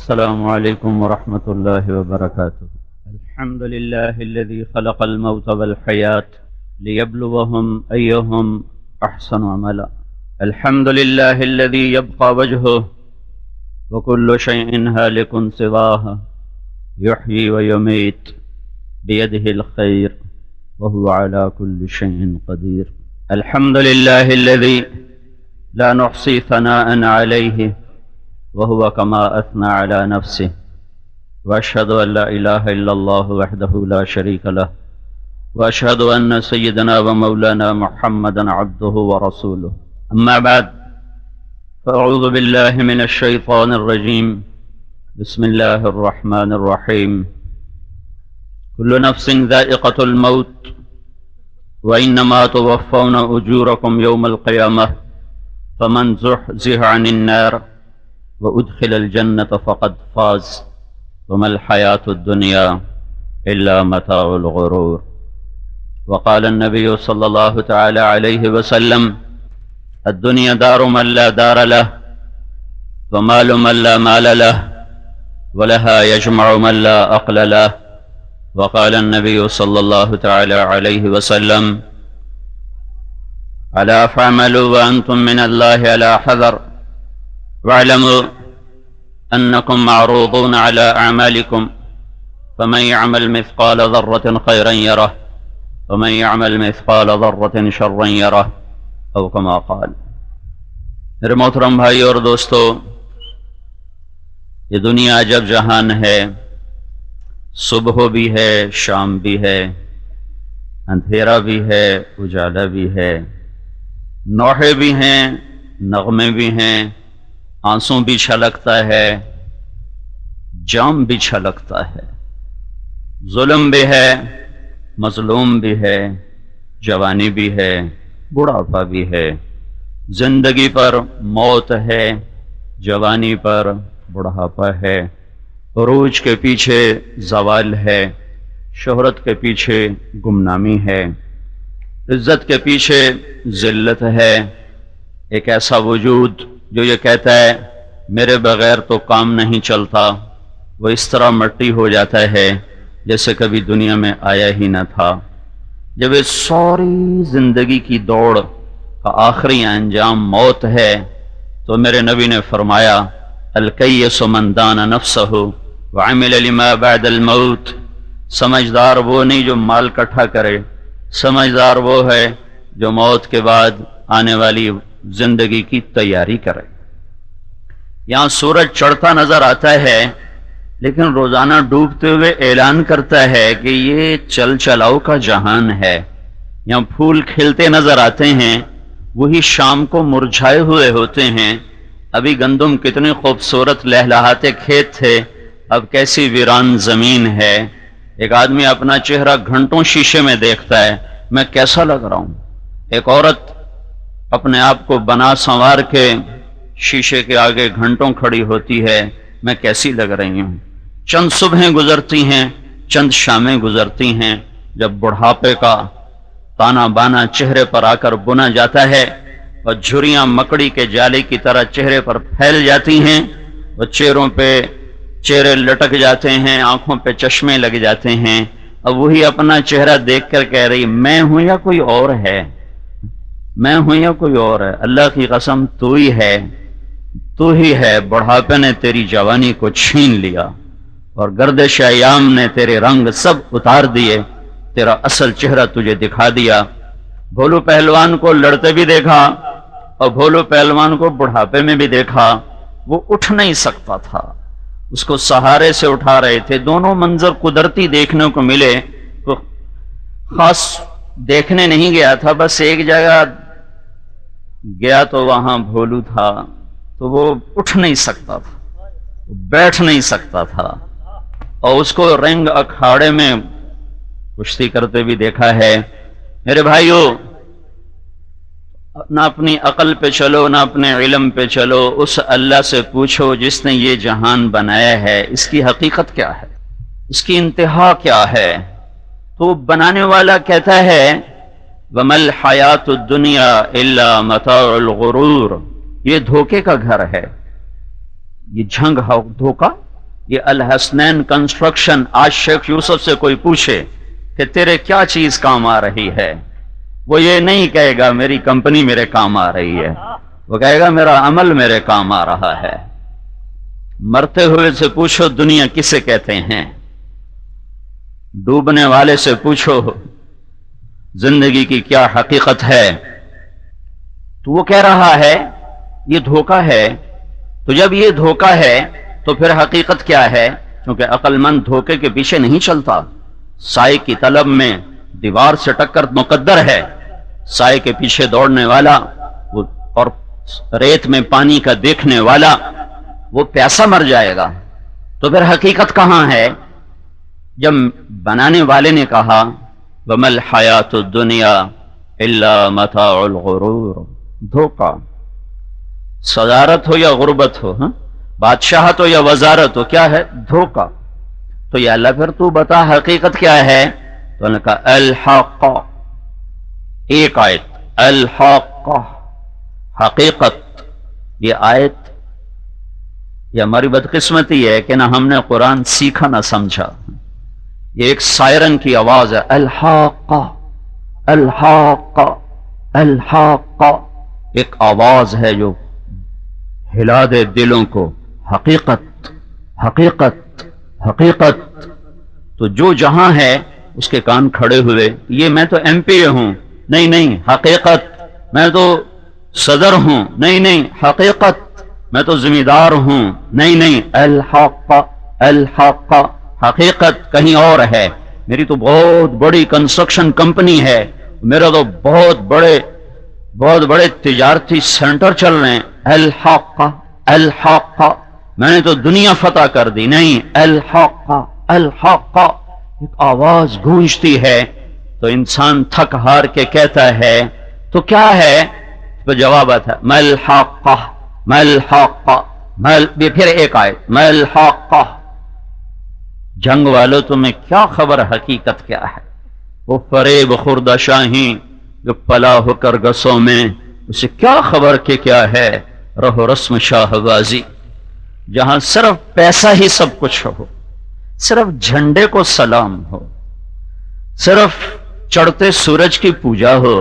السلام عليكم ورحمة الله وبركاته. الحمد لله الذي خلق الموت والحياة ليبلوهم أيهم أحسن عملا. الحمد لله الذي يبقى وجهه وكل شيء هالك سواه، يحيي ويميت بيده الخير وهو على كل شيء قدير. الحمد لله الذي لا نحصي ثناء عليه وهو كما أثنى على نفسه، وأشهد أن لا إله إلا الله وحده لا شريك له، وأشهد أن سيدنا ومولانا محمدا عبده ورسوله. أما بعد، فأعوذ بالله من الشيطان الرجيم. بسم الله الرحمن الرحيم. كل نفس ذائقة الموت وإنما توفون أجوركم يوم القيامة، فمن زحزح عن النار وأدخل الجنة فقد فاز، وما الحياة الدنيا إلا متاع الغرور. وقال النبي صلى الله تعالى عليه وسلم: الدنيا دار من لا دار له، ومال من لا مال له، ولها يجمع من لا عقل له. وقال النبي صلى الله تعالى عليه وسلم: ألا فاعملوا وأنتم من الله على حذر، واعلموا أنكم معروضون على أعمالكم، فمن يعمل مثقال ذرة خيرا يره، ومن يعمل مثقال ذرة شرا يره، أو كما قال. میرے محترم بھائی اور دوستو، یہ دنیا عجب جہان ہے. صبح بھی ہے، شام بھی ہے، اندھیرا بھی ہے، اجالا بھی ہے، نوحے بھی ہیں، نغمے بھی ہیں، آنسوں بھی چھلکتا ہے، جام بھی چھلکتا ہے، ظلم بھی ہے، مظلوم بھی ہے، جوانی بھی ہے، بڑھاپا بھی ہے. زندگی پر موت ہے، جوانی پر بڑھاپا ہے، عروج کے پیچھے زوال ہے، شہرت کے پیچھے گمنامی ہے، عزت کے پیچھے ذلت ہے. ایک ایسا وجود جو یہ کہتا ہے میرے بغیر تو کام نہیں چلتا، وہ اس طرح مٹی ہو جاتا ہے جیسے کبھی دنیا میں آیا ہی نہ تھا. جب اس ساری زندگی کی دوڑ کا آخری انجام موت ہے، تو میرے نبی نے فرمایا: الکیس من دان نفسہ وعمل لما بعد الموت. سمجھدار وہ نہیں جو مال اکٹھا کرے، سمجھدار وہ ہے جو موت کے بعد آنے والی زندگی کی تیاری کرے. یہاں سورج چڑھتا نظر آتا ہے، لیکن روزانہ ڈوبتے ہوئے اعلان کرتا ہے کہ یہ چل چلاؤ کا جہان ہے. یہاں پھول کھلتے نظر آتے ہیں، وہی شام کو مرجھائے ہوئے ہوتے ہیں. ابھی گندم کتنے خوبصورت لہلہاتے کھیت تھے، اب کیسی ویران زمین ہے. ایک آدمی اپنا چہرہ گھنٹوں شیشے میں دیکھتا ہے، میں کیسا لگ رہا ہوں. ایک عورت اپنے آپ کو بنا سنوار کے شیشے کے آگے گھنٹوں کھڑی ہوتی ہے، میں کیسی لگ رہی ہوں. چند صبحیں گزرتی ہیں، چند شامیں گزرتی ہیں، جب بڑھاپے کا تانا بانا چہرے پر آ کر بنا جاتا ہے اور جھریاں مکڑی کے جالے کی طرح چہرے پر پھیل جاتی ہیں، اور چہروں پہ چہرے لٹک جاتے ہیں، آنکھوں پہ چشمے لگ جاتے ہیں. اب وہی اپنا چہرہ دیکھ کر کہہ رہی میں ہوں یا کوئی اور ہے، میں ہوں یا کوئی اور ہے. اللہ کی قسم تو ہی ہے، تو ہی ہے. بڑھاپے نے تیری جوانی کو چھین لیا اور گردش ایام نے تیرے رنگ سب اتار دیے، تیرا اصل چہرہ تجھے دکھا دیا. بھولو پہلوان کو لڑتے بھی دیکھا اور بھولو پہلوان کو بڑھاپے میں بھی دیکھا. وہ اٹھ نہیں سکتا تھا، اس کو سہارے سے اٹھا رہے تھے. دونوں منظر قدرتی دیکھنے کو ملے. تو خاص دیکھنے نہیں گیا تھا، بس ایک جگہ گیا تو وہاں بھولو تھا، تو وہ اٹھ نہیں سکتا تھا، بیٹھ نہیں سکتا تھا. اور اس کو رنگ اکھاڑے میں کشتی کرتے بھی دیکھا ہے. میرے بھائیو، نہ اپنی عقل پہ چلو، نہ اپنے علم پہ چلو. اس اللہ سے پوچھو جس نے یہ جہان بنایا ہے، اس کی حقیقت کیا ہے، اس کی انتہا کیا ہے. تو بنانے والا کہتا ہے وَمَا الْحَيَاةُ الدُّنْيَا إِلَّا مَتَاعُ الْغُرُورِ. یہ دھوکے کا گھر ہے، یہ جھنگ دھوکا یہ الحسنین کنسٹرکشن، آج شیخ یوسف سے کوئی پوچھے کہ تیرے کیا چیز کام آ رہی ہے، وہ یہ نہیں کہے گا میری کمپنی میرے کام آ رہی ہے، وہ کہے گا میرا عمل میرے کام آ رہا ہے۔ مرتے ہوئے سے پوچھو دنیا کسے کہتے ہیں، ڈوبنے والے سے پوچھو زندگی کی کیا حقیقت ہے، تو وہ کہہ رہا ہے یہ دھوکہ ہے۔ تو جب یہ دھوکہ ہے تو پھر حقیقت کیا ہے؟ کیونکہ عقل مند دھوکے کے پیچھے نہیں چلتا، سائے کی طلب میں دیوار سے ٹکر مقدر ہے، سائے کے پیچھے دوڑنے والا اور ریت میں پانی کا دیکھنے والا وہ پیاسا مر جائے گا۔ تو پھر حقیقت کہاں ہے؟ جب بنانے والے نے کہا وَمَا الْحَيَاةُ الدُّنْيَا إِلَّا مَتَاعُ الْغُرُورِ، دھوکہ، صدارت ہو یا غربت ہو، بادشاہت ہو یا وزارت ہو، کیا ہے؟ دھوکہ۔ تو یا اللہ پھر تو بتا حقیقت کیا ہے؟ تو انہوں نے کہا الحق، ایک آیت الحق، حقیقت۔ یہ آیت، یہ ہماری بدقسمتی ہے کہ نہ ہم نے قرآن سیکھا نہ سمجھا، یہ ایک سائرن کی آواز ہے، الحق الحق الحق، ایک آواز ہے جو ہلا دے دلوں کو، حقیقت حقیقت حقیقت۔ تو جو جہاں ہے اس کے کان کھڑے ہوئے، یہ میں تو ایم پی ہوں، نہیں نہیں حقیقت، میں تو صدر ہوں، نہیں نہیں حقیقت، میں تو ذمہ دار ہوں، نہیں نہیں الحق الحق، حقیقت کہیں اور ہے، میری تو بہت بڑی کنسٹرکشن کمپنی ہے، میرا تو بہت بڑے تجارتی سینٹر چل رہے ہیں، الحق الحق، میں نے تو دنیا فتح کر دی، نہیں الحق الحق۔ ایک آواز گونجتی ہے تو انسان تھک ہار کے کہتا ہے تو کیا ہے؟ تو جواب آتا ہے مل حق مل حق مل، پھر ایک آئے مل حق۔ جنگ والوں تمہیں کیا خبر حقیقت کیا ہے؟ وہ فریب خوردہ شاہین جو پلا ہو کر گسوں میں، اسے کیا خبر کہ کیا ہے رہو رسم شاہ غازی، جہاں صرف پیسہ ہی سب کچھ ہو، صرف جھنڈے کو سلام ہو، صرف چڑھتے سورج کی پوجا ہو،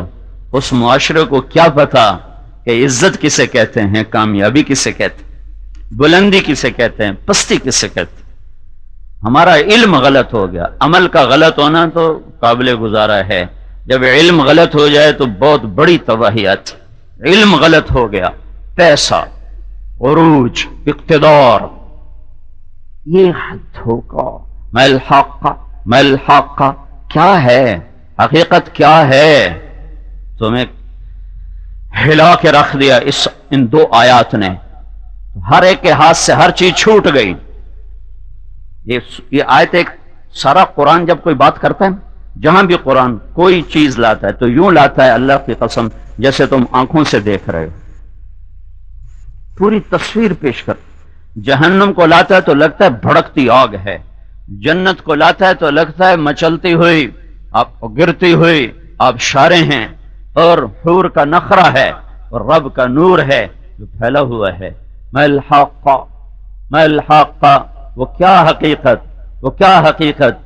اس معاشرے کو کیا پتا کہ عزت کسے کہتے ہیں، کامیابی کسے کہتے ہیں، بلندی کسے کہتے ہیں، پستی کسے کہتے ہیں۔ ہمارا علم غلط ہو گیا، عمل کا غلط ہونا تو قابل گزارا ہے، جب علم غلط ہو جائے تو بہت بڑی تباہیات۔ علم غلط ہو گیا، پیسہ، عروج، اقتدار، یہ دھوکہ، مل حق مل حق، کیا ہے حقیقت کیا ہے؟ تمہیں ہلا کے رکھ دیا ان دو آیات نے، ہر ایک کے ہاتھ سے ہر چیز چھوٹ گئی۔ یہ آیت ایک سارا قرآن جب کوئی بات کرتا ہے، جہاں بھی قرآن کوئی چیز لاتا ہے تو یوں لاتا ہے اللہ کی قسم جیسے تم آنکھوں سے دیکھ رہے ہو، پوری تصویر پیش کر۔ جہنم کو لاتا ہے تو لگتا ہے بھڑکتی آگ ہے، جنت کو لاتا ہے تو لگتا ہے مچلتی ہوئی، آپ گرتی ہوئی آبشاریں ہیں، اور حور کا نخرہ ہے اور رب کا نور ہے جو پھیلا ہوا ہے۔ مل حق مل حق، وہ کیا حقیقت، وہ کیا حقیقت؟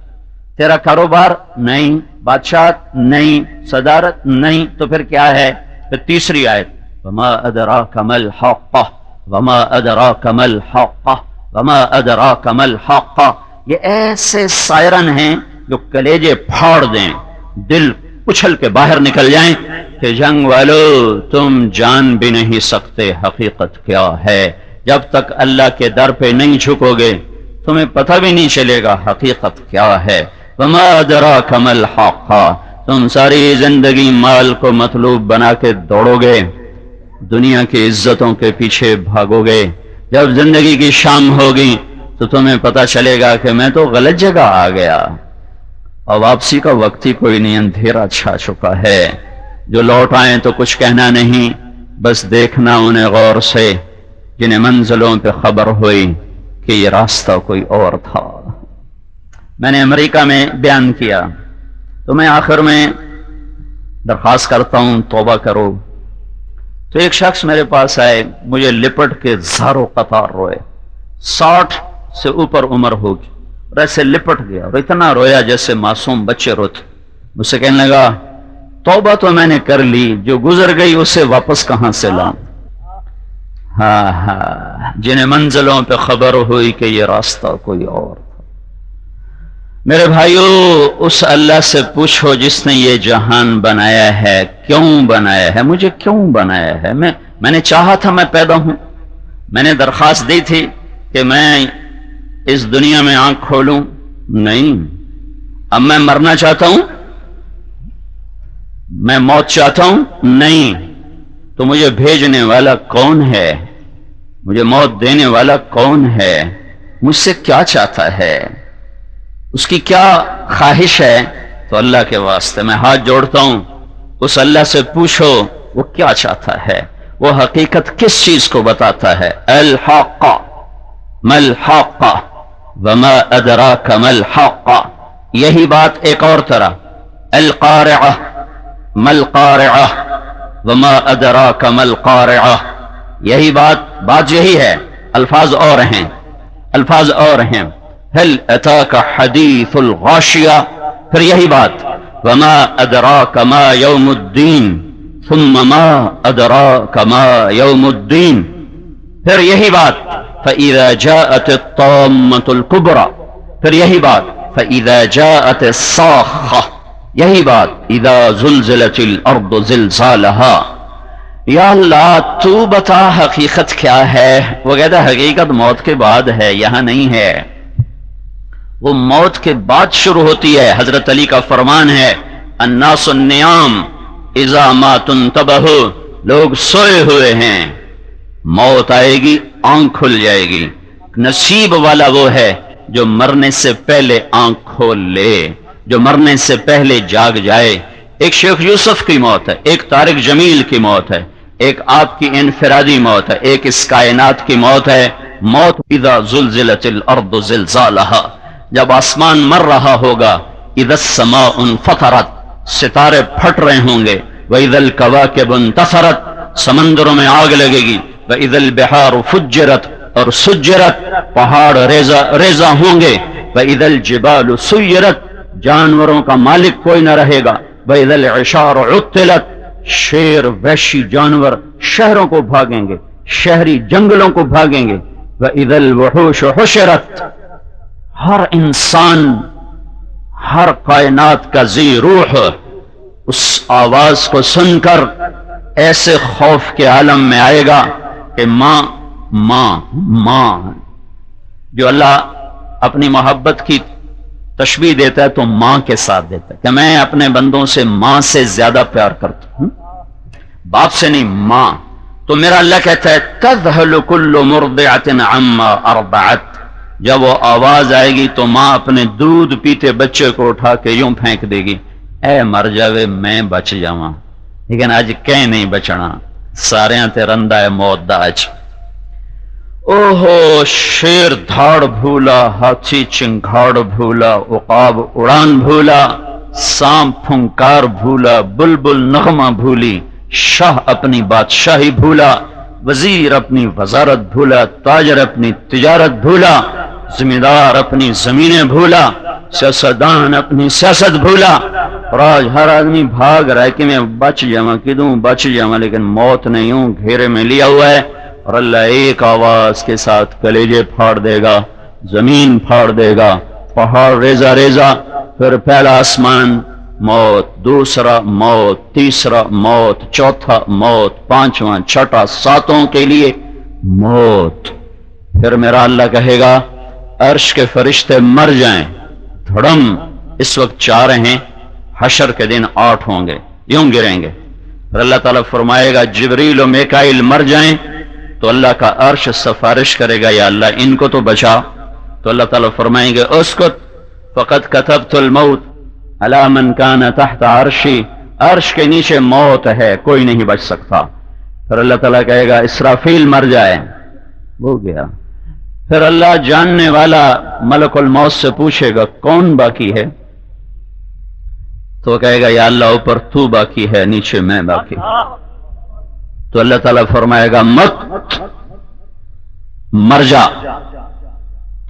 تیرا کاروبار نہیں، بادشاہت نہیں، صدارت نہیں، تو پھر کیا ہے؟ پھر تیسری آیت وما ادراک ما الحق وما ادراک ما الحق وما ادراک ما الحق، یہ ایسے سائرن ہیں جو کلیجے پھاڑ دیں، دل اچھل کے باہر نکل جائیں کہ جنگ والو تم جان بھی نہیں سکتے حقیقت کیا ہے، جب تک اللہ کے در پہ نہیں جھکو گے تمہیں پتہ بھی نہیں چلے گا حقیقت کیا ہے۔ وما ادراک ما الحق، تم ساری زندگی مال کو مطلوب بنا کے دوڑو گے، دنیا کی عزتوں کے پیچھے بھاگو گے، جب زندگی کی شام ہوگی تو تمہیں پتہ چلے گا کہ میں تو غلط جگہ آ گیا، اور واپسی کا وقت ہی کوئی نہیں، اندھیرا چھا چکا ہے۔ جو لوٹ آئیں تو کچھ کہنا نہیں، بس دیکھنا انہیں غور سے جنہیں منزلوں پہ خبر ہوئی کہ یہ راستہ کوئی اور تھا۔ میں نے امریکہ میں بیان کیا تو میں آخر میں درخواست کرتا ہوں توبہ کرو۔ تو ایک شخص میرے پاس آئے، مجھے لپٹ کے زاروں قطار روئے، سے اوپر عمر ہوگی، اور ایسے لپٹ گیا اور اتنا رویا جیسے معصوم بچے روتے. مجھ سے کہنے لگا توبہ تو میں نے کر لی، جو گزر گئی اسے واپس کہاں سے لاؤں. ہاں ہاں، جنہیں منزلوں پہ خبر ہوئی کہ یہ راستہ کوئی اور تھا. میرے بھائیو، اس اللہ سے پوچھو جس نے یہ جہان بنایا ہے، کیوں بنایا ہے، مجھے کیوں بنایا ہے. میں نے چاہا تھا میں پیدا ہوں، میں نے درخواست دی تھی کہ میں اس دنیا میں آنکھ کھولوں، نہیں. اب میں مرنا چاہتا ہوں، میں موت چاہتا ہوں، نہیں. تو مجھے بھیجنے والا کون ہے، مجھے موت دینے والا کون ہے، مجھ سے کیا چاہتا ہے، اس کی کیا خواہش ہے. تو اللہ کے واسطے میں ہاتھ جوڑتا ہوں، اس اللہ سے پوچھو وہ کیا چاہتا ہے، وہ حقیقت کس چیز کو بتاتا ہے. الحق ما الحق وما ادراک ما الحق. یہی بات ایک اور طرح القارعہ ما القارعہ وما ادراک ما القارعہ. یہی بات یہی ہے، الفاظ اور ہیں، الفاظ اور ہیں. هل اتاک حدیث الغاشیہ، پھر یہی بات وما ادراک ما یوم الدین ثم ما ادراک ما یوم الدین. پھر یہی بات فإذا جاءت الطامة الكبرى. پھر یہی بات فإذا جاءت الصاخة. یہی بات اذا زلزلت الارض زلزالها. یا اللہ تو بتا حقیقت کیا ہے. وہ کہتا ہے حقیقت موت کے بعد ہے، یہاں نہیں ہے. وہ موت کے بعد شروع ہوتی ہے. حضرت علی کا فرمان ہے الناس النیام اذا ما تنتبہوا. لوگ سوئے ہوئے ہیں، موت آئے گی آنکھ کھل جائے گی. نصیب والا وہ ہے جو مرنے سے پہلے آنکھ کھول لے، جو مرنے سے پہلے جاگ جائے. ایک شیخ یوسف کی موت ہے، ایک طارق جمیل کی موت ہے، ایک آپ کی انفرادی موت ہے، ایک اس کائنات کی موت ہے. موت اذا زلزلت الارض زلزالها. جب آسمان مر رہا ہوگا، اذا السماء انفطرت، ستارے پھٹ رہے ہوں گے. واذا الكواكب انتثرت، سمندروں میں آگ لگے گی. واذا البحار فجرت، اور سجرت، پہاڑ ریزہ ہوں گے. واذا الجبال سیرت، جانوروں کا مالک کوئی نہ رہے گا. واذا العشار عطلت، شیر وحشی جانور شہروں کو بھاگیں گے، شہری جنگلوں کو بھاگیں گے. واذا الوحوش حشرت، ہر انسان، ہر کائنات کا ذی روح اس آواز کو سن کر ایسے خوف کے عالم میں آئے گا کہ ماں ماں ماں. جو اللہ اپنی محبت کی تشبیہ دیتا ہے تو ماں کے ساتھ دیتا ہے کہ میں اپنے بندوں سے ماں سے زیادہ پیار کرتا ہوں، باپ سے نہیں، ماں. تو میرا اللہ کہتا ہے تذہل کل مرضعۃ عما ارضعت. جب وہ آواز آئے گی تو ماں اپنے دودھ پیتے بچے کو اٹھا کے یوں پھینک دے گی، اے مر جاوے میں بچ جاواں. لیکن اج کہیں نہیں بچنا، سارے تے رندا ہے موت دا اج. اوہو شیر دھاڑ بھولا، ہاتھی چنگھاڑ بھولا، عقاب اڑان بھولا، سانپ پھنکار بھولا، بلبل نغمہ بھولی، شاہ اپنی بادشاہی بھولا، وزیر اپنی وزارت بھولا، تاجر اپنی تجارت بھولا، زمیندار اپنی زمینیں بھولا، سیاستدان اپنی سیاست بھولا. اور آج ہر آدمی بھاگ رہا ہے کہ میں بچ جاواں، کدوں بچ جاواں، لیکن موت نے یوں گھیرے میں لیا ہوا ہے. اور اللہ ایک آواز کے ساتھ کلیجے پھاڑ دے گا، زمین پھاڑ دے گا، پہاڑ ریزہ ریزہ. پھر پہلا آسمان موت، دوسرا موت، تیسرا موت، چوتھا موت، پانچواں، چھٹا، ساتوں کے لیے موت. پھر میرا اللہ کہے گا عرش کے فرشتے مر جائیں، دھڑم. اس وقت 4 ہیں، حشر کے دن 8 ہوں گے، یوں گریں گے. پھر اللہ تعالیٰ فرمائے گا جبریل و میکائیل مر جائیں، تو اللہ کا عرش سفارش کرے گا یا اللہ ان کو تو بچا. تو اللہ تعالیٰ فرمائیں گے اسکت فقد کتبت الموت علی من کان تحت عرشی. عرش کے نیچے موت ہے، کوئی نہیں بچ سکتا. پھر اللہ تعالیٰ کہے گا اسرافیل مر جائے، ہو گیا. پھر اللہ جاننے والا ملک الموت سے پوچھے گا کون باقی ہے؟ تو کہے گا یا اللہ اوپر تو باقی ہے، نیچے میں باقی. تو اللہ تعالیٰ فرمائے گا مت، مر جا.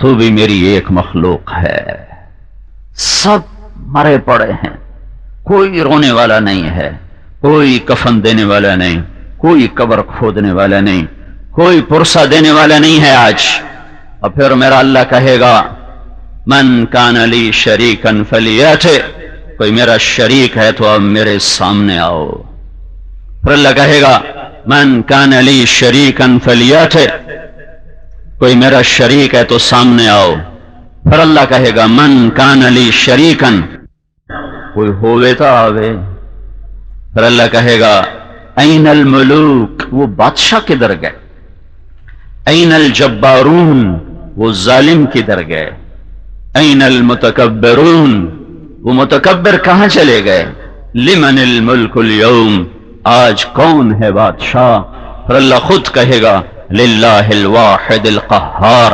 تو بھی میری ایک مخلوق ہے. سب مرے پڑے ہیں، کوئی رونے والا نہیں ہے، کوئی کفن دینے والا نہیں، کوئی قبر کھودنے والا نہیں، کوئی پرسہ دینے والا نہیں ہے آج. اور پھر میرا اللہ کہے گا من کان لی شریکن فلیأتِ، کوئی میرا شریک ہے تو اب میرے سامنے آؤ. پھر اللہ کہے گا من کان لی شریکن فلیأتِ، کوئی میرا شریک ہے تو سامنے آؤ. پھر اللہ کہے گا من کان لی شریکن، کوئی ہوئے تو آوے. پھر اللہ کہے گا این الملوک، وہ بادشاہ کدھر گئے؟ این الجبارون، وہ ظالم کدھر گئے؟ این المتکبرون، وہ متکبر کہاں چلے گئے؟ لمن الملک اليوم، آج کون ہے بادشاہ؟ پھر اللہ خود کہے گا للہ الواحد القہار،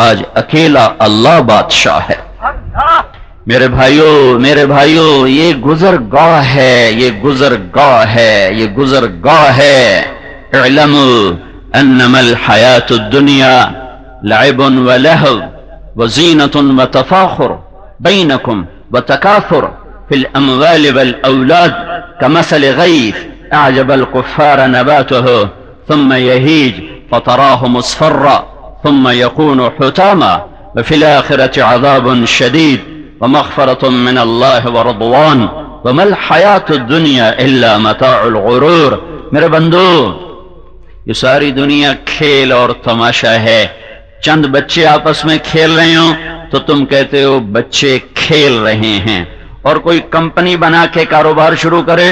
آج اکیلا اللہ بادشاہ ہے. میرے بھائیو یہ گزرگاہ ہے، یہ گزرگاہ ہے، یہ گزرگاہ ہے. اعلموا انما الحیات الدنیا لعب ولہو وزینۃ وتفاخر بینکم وتکاثر فی الاموال والاولاد کمثل غیث اعجب الکفار نباته ثم یہیج فتراه مصفرا ثم يكون حطاما وفي الآخرة عذاب شديد ومغفرة من الله ورضوان وما الحياة الدنيا إلا متاع الغرور. میرے بندو، یہ ساری دنیا کھیل اور تماشا ہے. چند بچے آپس میں کھیل رہے ہوں تو تم کہتے ہو بچے کھیل رہے ہیں، اور کوئی کمپنی بنا کے کاروبار شروع کرے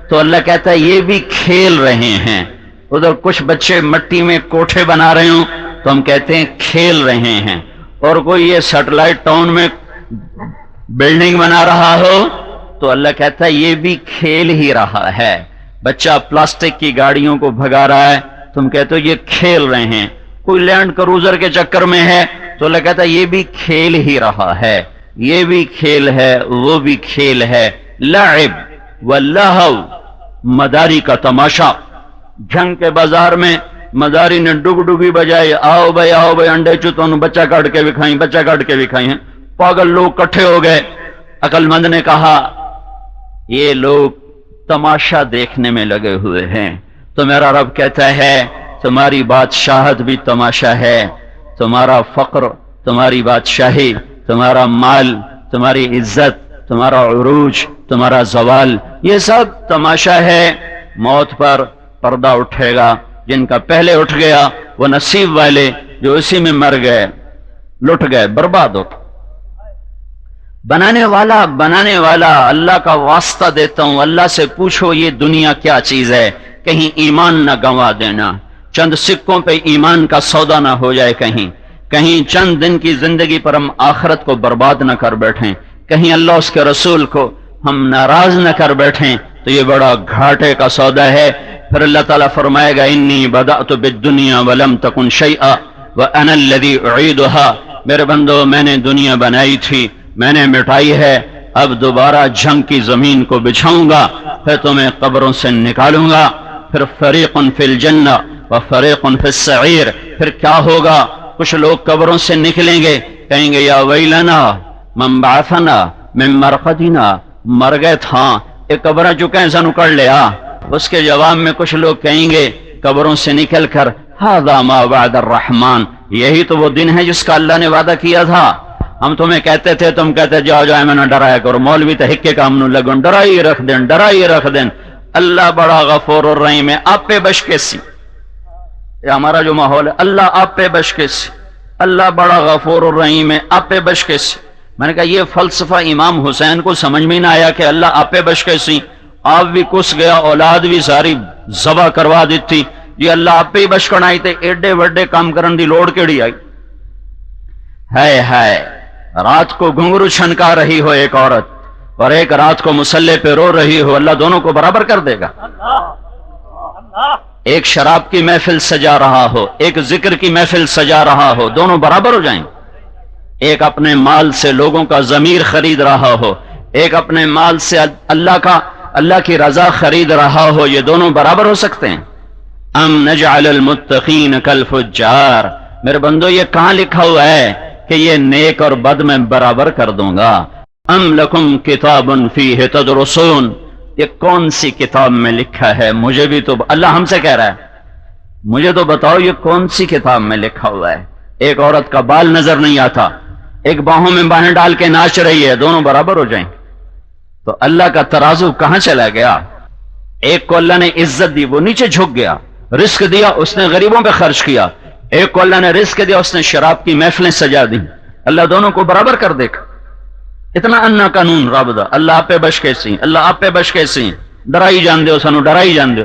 تو اللہ کہتا ہے یہ بھی کھیل رہے ہیں. ادھر کچھ بچے مٹی میں کوٹھے بنا رہے ہوں تو ہم کہتے ہیں کھیل رہے ہیں، اور کوئی یہ سیٹلائٹ ٹاؤن میں بلڈنگ بنا رہا ہو تو اللہ کہتا ہے یہ بھی کھیل ہی رہا ہے. بچہ پلاسٹک کی گاڑیوں کو بھگا رہا ہے، تم کہتے ہو یہ کھیل رہے ہیں. کوئی لینڈ کروزر کے چکر میں ہے تو اللہ کہتا ہے یہ بھی کھیل ہی رہا ہے، یہ بھی کھیل ہے، وہ بھی کھیل ہے. لعب واللہو، مداری کا تماشا. جنگ کے بازار میں مداری نے ڈگ ڈگی بجائے، آؤ بھائی انڈے چوتوں بچہ کاٹ کے بھی کھائیں ہیں. پاگل لوگ کٹھے ہو گئے. عقل مند نے کہا یہ لوگ تماشا دیکھنے میں لگے ہوئے ہیں. تو میرا رب کہتا ہے تمہاری بادشاہت بھی تماشا ہے، تمہارا فقر، تمہاری بادشاہی، تمہارا مال، تمہاری عزت، تمہارا عروج، تمہارا زوال، یہ سب تماشا ہے. موت پر پردہ اٹھے گا. جن کا پہلے اٹھ گیا وہ نصیب والے، جو اسی میں مر گئے لٹ گئے، برباد ہو. بنانے والا اللہ کا واسطہ دیتا ہوں، اللہ سے پوچھو یہ دنیا کیا چیز ہے، کہیں ایمان نہ گنوا دینا. چند سکوں پہ ایمان کا سودا نہ ہو جائے، کہیں چند دن کی زندگی پر ہم آخرت کو برباد نہ کر بیٹھیں، کہیں اللہ اس کے رسول کو ہم ناراض نہ کر بیٹھیں، تو یہ بڑا گھاٹے کا سودا ہے. پھر اللہ تعالیٰ فرمائے گا انی بدأت بالدنیا ولم تکن شیئا وانا الذی اعیدها. میرے بندو، میں نے دنیا بنائی تھی، میں نے مٹائی ہے، اب دوبارہ جنگ کی زمین کو بچھاؤں گا، پھر تمہیں قبروں سے نکالوں گا. پھر فریق فی الجنہ وفریق فی السعیر. پھر کیا ہوگا؟ کچھ لوگ قبروں سے نکلیں گے، کہیں گے یا ویلنا من بعثنا من مرقدنا، مر گئے تھا ایک قبریں چکے ہیں سانو کر لیا. اس کے جواب میں کچھ لوگ کہیں گے قبروں سے نکل کر ھذا ما وعد الرحمن، یہی تو وہ دن ہے جس کا اللہ نے وعدہ کیا تھا. ہم تمہیں کہتے تھے، تم کہتے جاؤ میں نہ ڈرایا کرو، مولوی تو ہکے کام نو لگن، ڈرائی رکھ دیں. اللہ بڑا غفور الرحیم ہے، آپ پہ بش کے سی. یہ ہمارا جو ماحول ہے، اللہ آپ پہ بش کے سی، اللہ بڑا غفور الرحیم ہے، آپ پہ بش کے سی. میں نے کہا یہ فلسفہ امام حسین کو سمجھ میں نہ آیا کہ اللہ آپ پہ بش کے سی، آپ بھی کس گیا، اولاد بھی ساری ذبح کروا دیتی. یہ اللہ آپ پہ ہی بش کرنائی تے ایڈے وڈے کام کرن دی لوڑ کیڑی آئی؟ ہے رات کو گھنگرو چھنکا رہی ہو ایک عورت اور ایک رات کو مصلے پہ رو رہی ہو، اللہ دونوں کو برابر کر دے گا. ایک شراب کی محفل سجا رہا ہو، ایک ذکر کی محفل سجا رہا ہو، دونوں برابر ہو جائیں. ایک اپنے مال سے لوگوں کا ضمیر خرید رہا ہو، ایک اپنے مال سے اللہ کی رضا خرید رہا ہو، یہ دونوں برابر ہو سکتے ہیں؟ ام نجعل المتقین کالفجار. میرے بندو، یہ کہاں لکھا ہوا ہے کہ یہ نیک اور بد میں برابر کر دوں گا۔ ام لکم کتاب فیہ تدرسون، یہ کون سی کتاب میں لکھا ہے؟ مجھے بھی تو اللہ ہم سے کہہ رہا ہے مجھے تو بتاؤ یہ کون سی کتاب میں لکھا ہوا ہے؟ ایک عورت کا بال نظر نہیں آتا، ایک باہوں میں باہیں ڈال کے ناچ رہی ہے، دونوں برابر ہو جائیں؟ تو اللہ کا ترازو کہاں چلا گیا؟ ایک کو اللہ نے عزت دی، وہ نیچے جھک گیا، رزق دیا، اس نے غریبوں پہ خرچ کیا۔ ایک کو اللہ نے رزق دیا، اس نے شراب کی محفلیں سجا دی۔ اللہ دونوں کو برابر کر دے گا۔ اتنا انا قانون رب دا، اللہ آپ پہ بش کیسی، اللہ آپ پہ بش کیسی، ڈرائی جان دے سانو، ڈرائی جان دے۔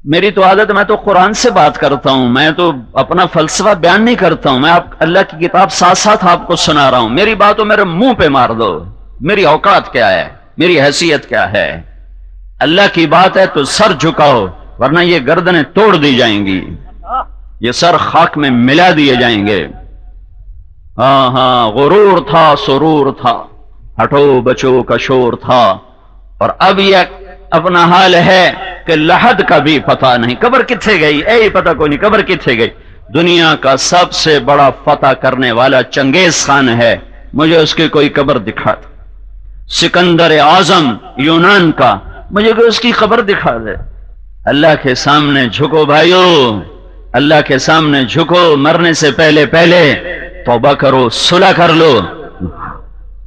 میری تو عادت، میں تو قرآن سے بات کرتا ہوں، میں تو اپنا فلسفہ بیان نہیں کرتا ہوں، میں اللہ کی کتاب ساتھ ساتھ آپ کو سنا رہا ہوں۔ میری بات تو میرے منہ پہ مار دو، میری اوقات کیا ہے، میری حیثیت کیا ہے؟ اللہ کی بات ہے تو سر جھکاؤ، ورنہ یہ گردنیں توڑ دی جائیں گی، یہ سر خاک میں ملا دیے جائیں گے۔ ہاں غرور تھا، سرور تھا، ہٹو بچو کا شور تھا، اور اب یہ اپنا حال ہے کہ لحد کا بھی پتہ نہیں، قبر کتھے گئی؟ اے پتہ کوئی نہیں قبر کتھے گئی۔ دنیا کا سب سے بڑا فتح کرنے والا چنگیز خان ہے، مجھے اس کی کوئی قبر دکھا دے۔ سکندر اعظم یونان کا، مجھے کوئی اس کی قبر دکھا دے۔ اللہ کے سامنے جھکو بھائیو، اللہ کے سامنے جھکو، مرنے سے پہلے توبہ کرو، صلح کر لو۔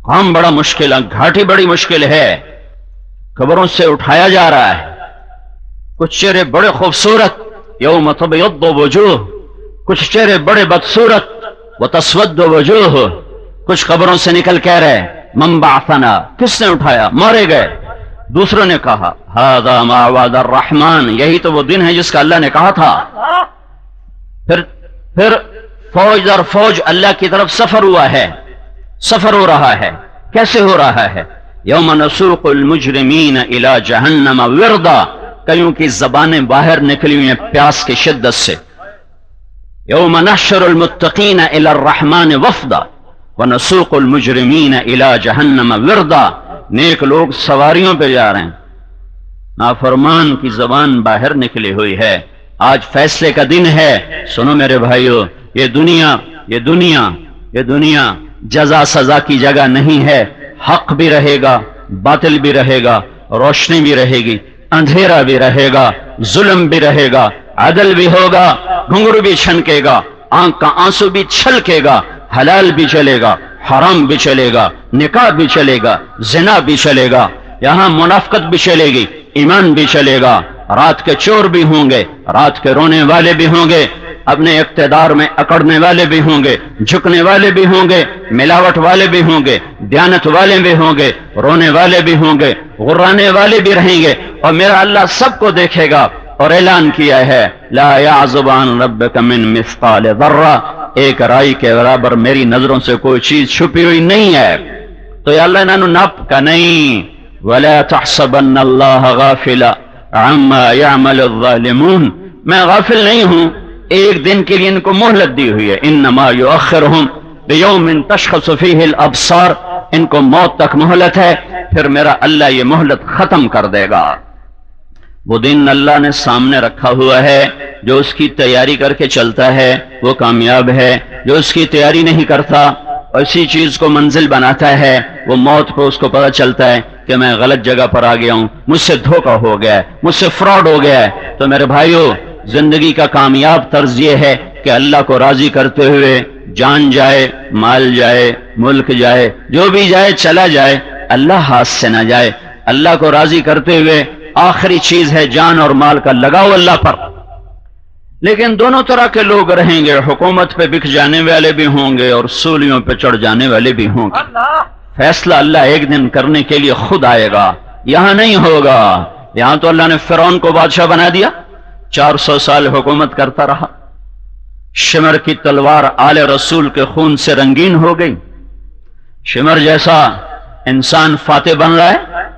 کام بڑا مشکل ہے، گھاٹی بڑی مشکل ہے، قبروں سے اٹھایا جا رہا ہے۔ کچھ چہرے بڑے خوبصورت، یوم تبیض وجوہ، کچھ چہرے بڑے بدصورت، وتسود وجوہ۔ کچھ قبروں سے نکل کہہ رہے من بعثنا، کس نے اٹھایا؟ مارے گئے۔ دوسروں نے کہا ھذا ما وعد الرحمن، یہی تو وہ دن ہے جس کا اللہ نے کہا تھا۔ پھر فوج در فوج اللہ کی طرف سفر ہوا ہے، سفر ہو رہا ہے۔ کیسے ہو رہا ہے؟ یوم نسوق المجرمین الی جہنم وردا، کئیوں کی زبانیں باہر نکلی ہوئی ہیں پیاس کی شدت سے۔ یوم نحشر المتقین الی الرحمن وفدا ونسوق المجرمین الی جہنم وردا، نیک لوگ سواریوں پہ جا رہے ہیں، نافرمان کی زبان باہر نکلی ہوئی ہے۔ آج فیصلے کا دن ہے۔ سنو میرے بھائیو، یہ دنیا جزا سزا کی جگہ نہیں ہے۔ حق بھی رہے گا، باطل بھی رہے گا، روشنی بھی رہے گی، اندھیرا بھی رہے گا، ظلم بھی رہے گا، عدل بھی ہوگا، گھنگرو بھی چھنکے گا، آنکھ کا آنسو بھی چھلکے گا، حلال بھی چلے گا، حرام بھی چلے گا، نکاح بھی چلے گا، زنا بھی چلے گا، یہاں منافقت بھی چلے گی، ایمان بھی چلے گا۔ رات کے چور بھی ہوں گے، رات کے رونے والے بھی ہوں گے، اپنے اقتدار میں اکڑنے والے بھی ہوں گے، جھکنے والے بھی ہوں گے، ملاوٹ والے بھی ہوں گے، دیانت والے بھی ہوں گے، رونے والے بھی ہوں گے، غرانے والے بھی رہیں گے، اور میرا اللہ سب کو دیکھے گا۔ اور اعلان کیا ہے لا یعزب عن ربک من مثقال ذرہ، ایک رائی کے برابر میری نظروں سے کوئی چیز چھپی ہوئی نہیں ہے۔ تو یا اللہ انہوں نپ کا نہیں، ولا تحسبن اللہ غافلا عما يعمل الظالمون، میں غافل نہیں ہوں، ایک دن کے لیے ان کو مہلت دی ہوئی ہے۔ انما یؤخرهم بیوم تشخص فیہ الابصار، ان کو موت تک مہلت ہے، پھر میرا اللہ یہ مہلت ختم کر دے گا۔ وہ دن اللہ نے سامنے رکھا ہوا ہے، جو اس کی تیاری کر کے چلتا ہے وہ کامیاب ہے، جو اس کی تیاری نہیں کرتا اسی چیز کو منزل بناتا ہے، وہ موت پہ اس کو پتہ چلتا ہے کہ میں غلط جگہ پر آ گیا ہوں، مجھ سے دھوکہ ہو گیا ہے، مجھ سے فراڈ ہو گیا ہے۔ تو میرے بھائیو، زندگی کا کامیاب طرز یہ ہے کہ اللہ کو راضی کرتے ہوئے جان جائے، مال جائے، ملک جائے، جو بھی جائے چلا جائے، اللہ ہاتھ سے نہ جائے۔ اللہ کو راضی کرتے ہوئے آخری چیز ہے جان اور مال کا لگاؤ اللہ پر۔ لیکن دونوں طرح کے لوگ رہیں گے، حکومت پہ بک جانے والے بھی ہوں گے اور سولیوں پہ چڑھ جانے والے بھی ہوں گے۔ فیصلہ اللہ ایک دن کرنے کے لیے خود آئے گا، یہاں نہیں ہوگا۔ یہاں تو اللہ نے فرعون کو بادشاہ بنا دیا، 400 سال حکومت کرتا رہا، شمر کی تلوار آل رسول کے خون سے رنگین ہو گئی۔ شمر جیسا انسان فاتح بن رہا ہے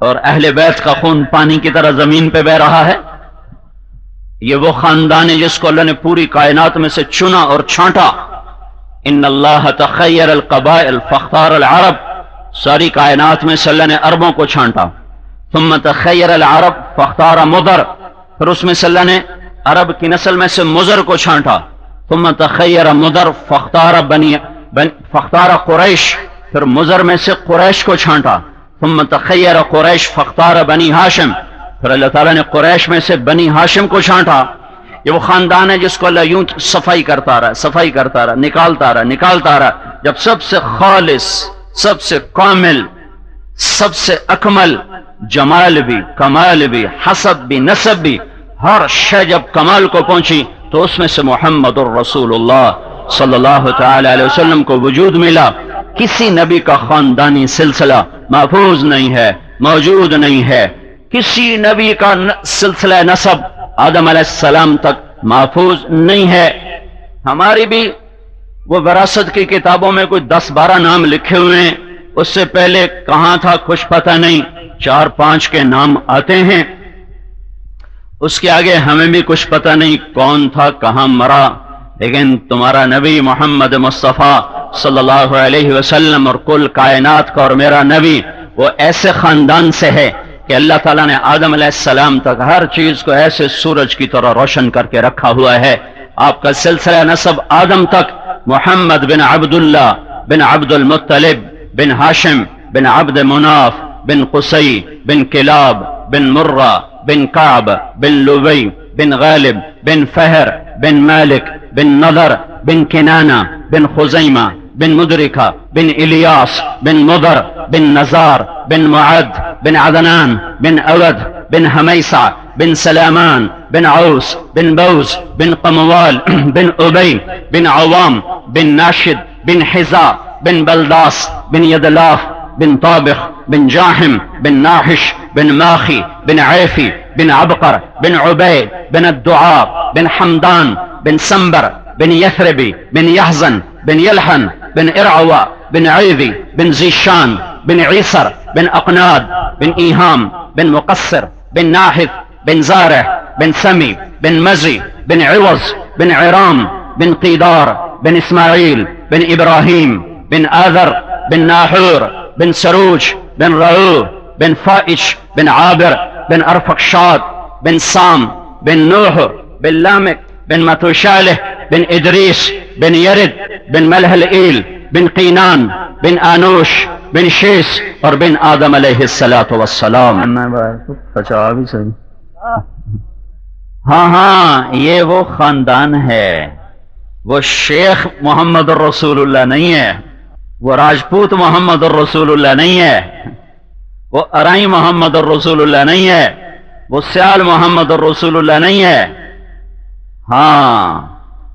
اور اہل بیت کا خون پانی کی طرح زمین پہ بہ رہا ہے۔ یہ وہ خاندان ہے جس کو اللہ نے پوری کائنات میں سے چنا اور چھانٹا۔ ان اللہ تخیر القبائل فاختار العرب، ساری کائنات میں سے اللہ نے عربوں کو چھانٹا۔ ثم تخیر العرب فاختار مضر، پھر اس میں سے اللہ نے عرب کی نسل میں سے مضر کو چھانٹا۔ ثم تخیر مضر فاختار فختار قریش، پھر مضر میں سے قریش کو چھانٹا، ثم تخیر قریش فختار بنی ہاشم، پھر اللہ تعالیٰ نے قریش میں سے بنی ہاشم کو چھانٹا۔ یہ وہ خاندان ہے جس کو اللہ یوں صفائی کرتا رہا، صفائی کرتا رہا، نکالتا رہا، جب سب سے خالص، سب سے کامل، سب سے اکمل، جمال بھی، کمال بھی، حسب بھی، نسب بھی، ہر شے جب کمال کو پہنچی تو اس میں سے محمد الرسول اللہ صلی اللہ تعالی علیہ وسلم کو وجود ملا۔ کسی نبی کا خاندانی سلسلہ محفوظ نہیں ہے، موجود نہیں ہے، کسی نبی کا سلسلہ نسب آدم علیہ السلام تک محفوظ نہیں ہے۔ ہماری بھی وہ وراثت کی کتابوں میں کوئی 10-12 نام لکھے ہوئے ہیں، اس سے پہلے کہاں تھا کچھ پتہ نہیں، 4-5 کے نام آتے ہیں، اس کے آگے ہمیں بھی کچھ پتہ نہیں کون تھا، کہاں مرا۔ لیکن تمہارا نبی محمد مصطفیٰ صلی اللہ علیہ وسلم اور کل کائنات کا اور میرا نبی وہ ایسے خاندان سے ہے کہ اللہ تعالیٰ نے آدم علیہ السلام تک ہر چیز کو ایسے سورج کی طرح روشن کر کے رکھا ہوا ہے۔ آپ کا سلسلہ نسب آدم تک، محمد بن عبداللہ بن عبد المطلب بن ہاشم بن عبد مناف بن قصی بن کلاب بن مرہ بن کعب بن لبی بن غالب بن فہر بن مالک بن نضر بن کنانہ بن خزیمہ بن مدرکہ بن الیاس بن مضر بن نزار بن معد بن عدنان بن اود بن حمیسہ بن سلامان بن عوس بن بوز بن قموال بن ابی بن عوام بن ناشد بن حزا بن بلداس بن یدلاف بن طابخ بن جاحم بن ناحش بن ماخی بن عیفی بن عبقر بن عبید بن الدعاء بن حمدان بن سنبر بن یثربی بن یحزن بن یلحن بن ارعوى بن عیذی بن زیشان بن عیسر بن اقناد بن ایہام بن مقصر بن ناحث بن زارع بن سمی بن مزی بن عوض بن عرام بن قیدار بن اسماعیل بن ابراہیم بن آذر بن ناحور بن سروج بن رعو بن فائش بن عابر بن ارفقشاد بن سام بن نوح بن لامک بن متوشالح بن ادریس بن یرد بن ملہلئیل بن قینان بن آنوش بن شیس اور بن آدم علیہ السلام۔ ہاں یہ وہ خاندان ہے، وہ شیخ محمد الرسول اللہ نہیں ہے، وہ راجپوت محمد الرسول اللہ نہیں ہے، وہ ارائی محمد الرسول اللہ نہیں ہے، وہ سیال محمد الرسول اللہ نہیں ہے، ہاں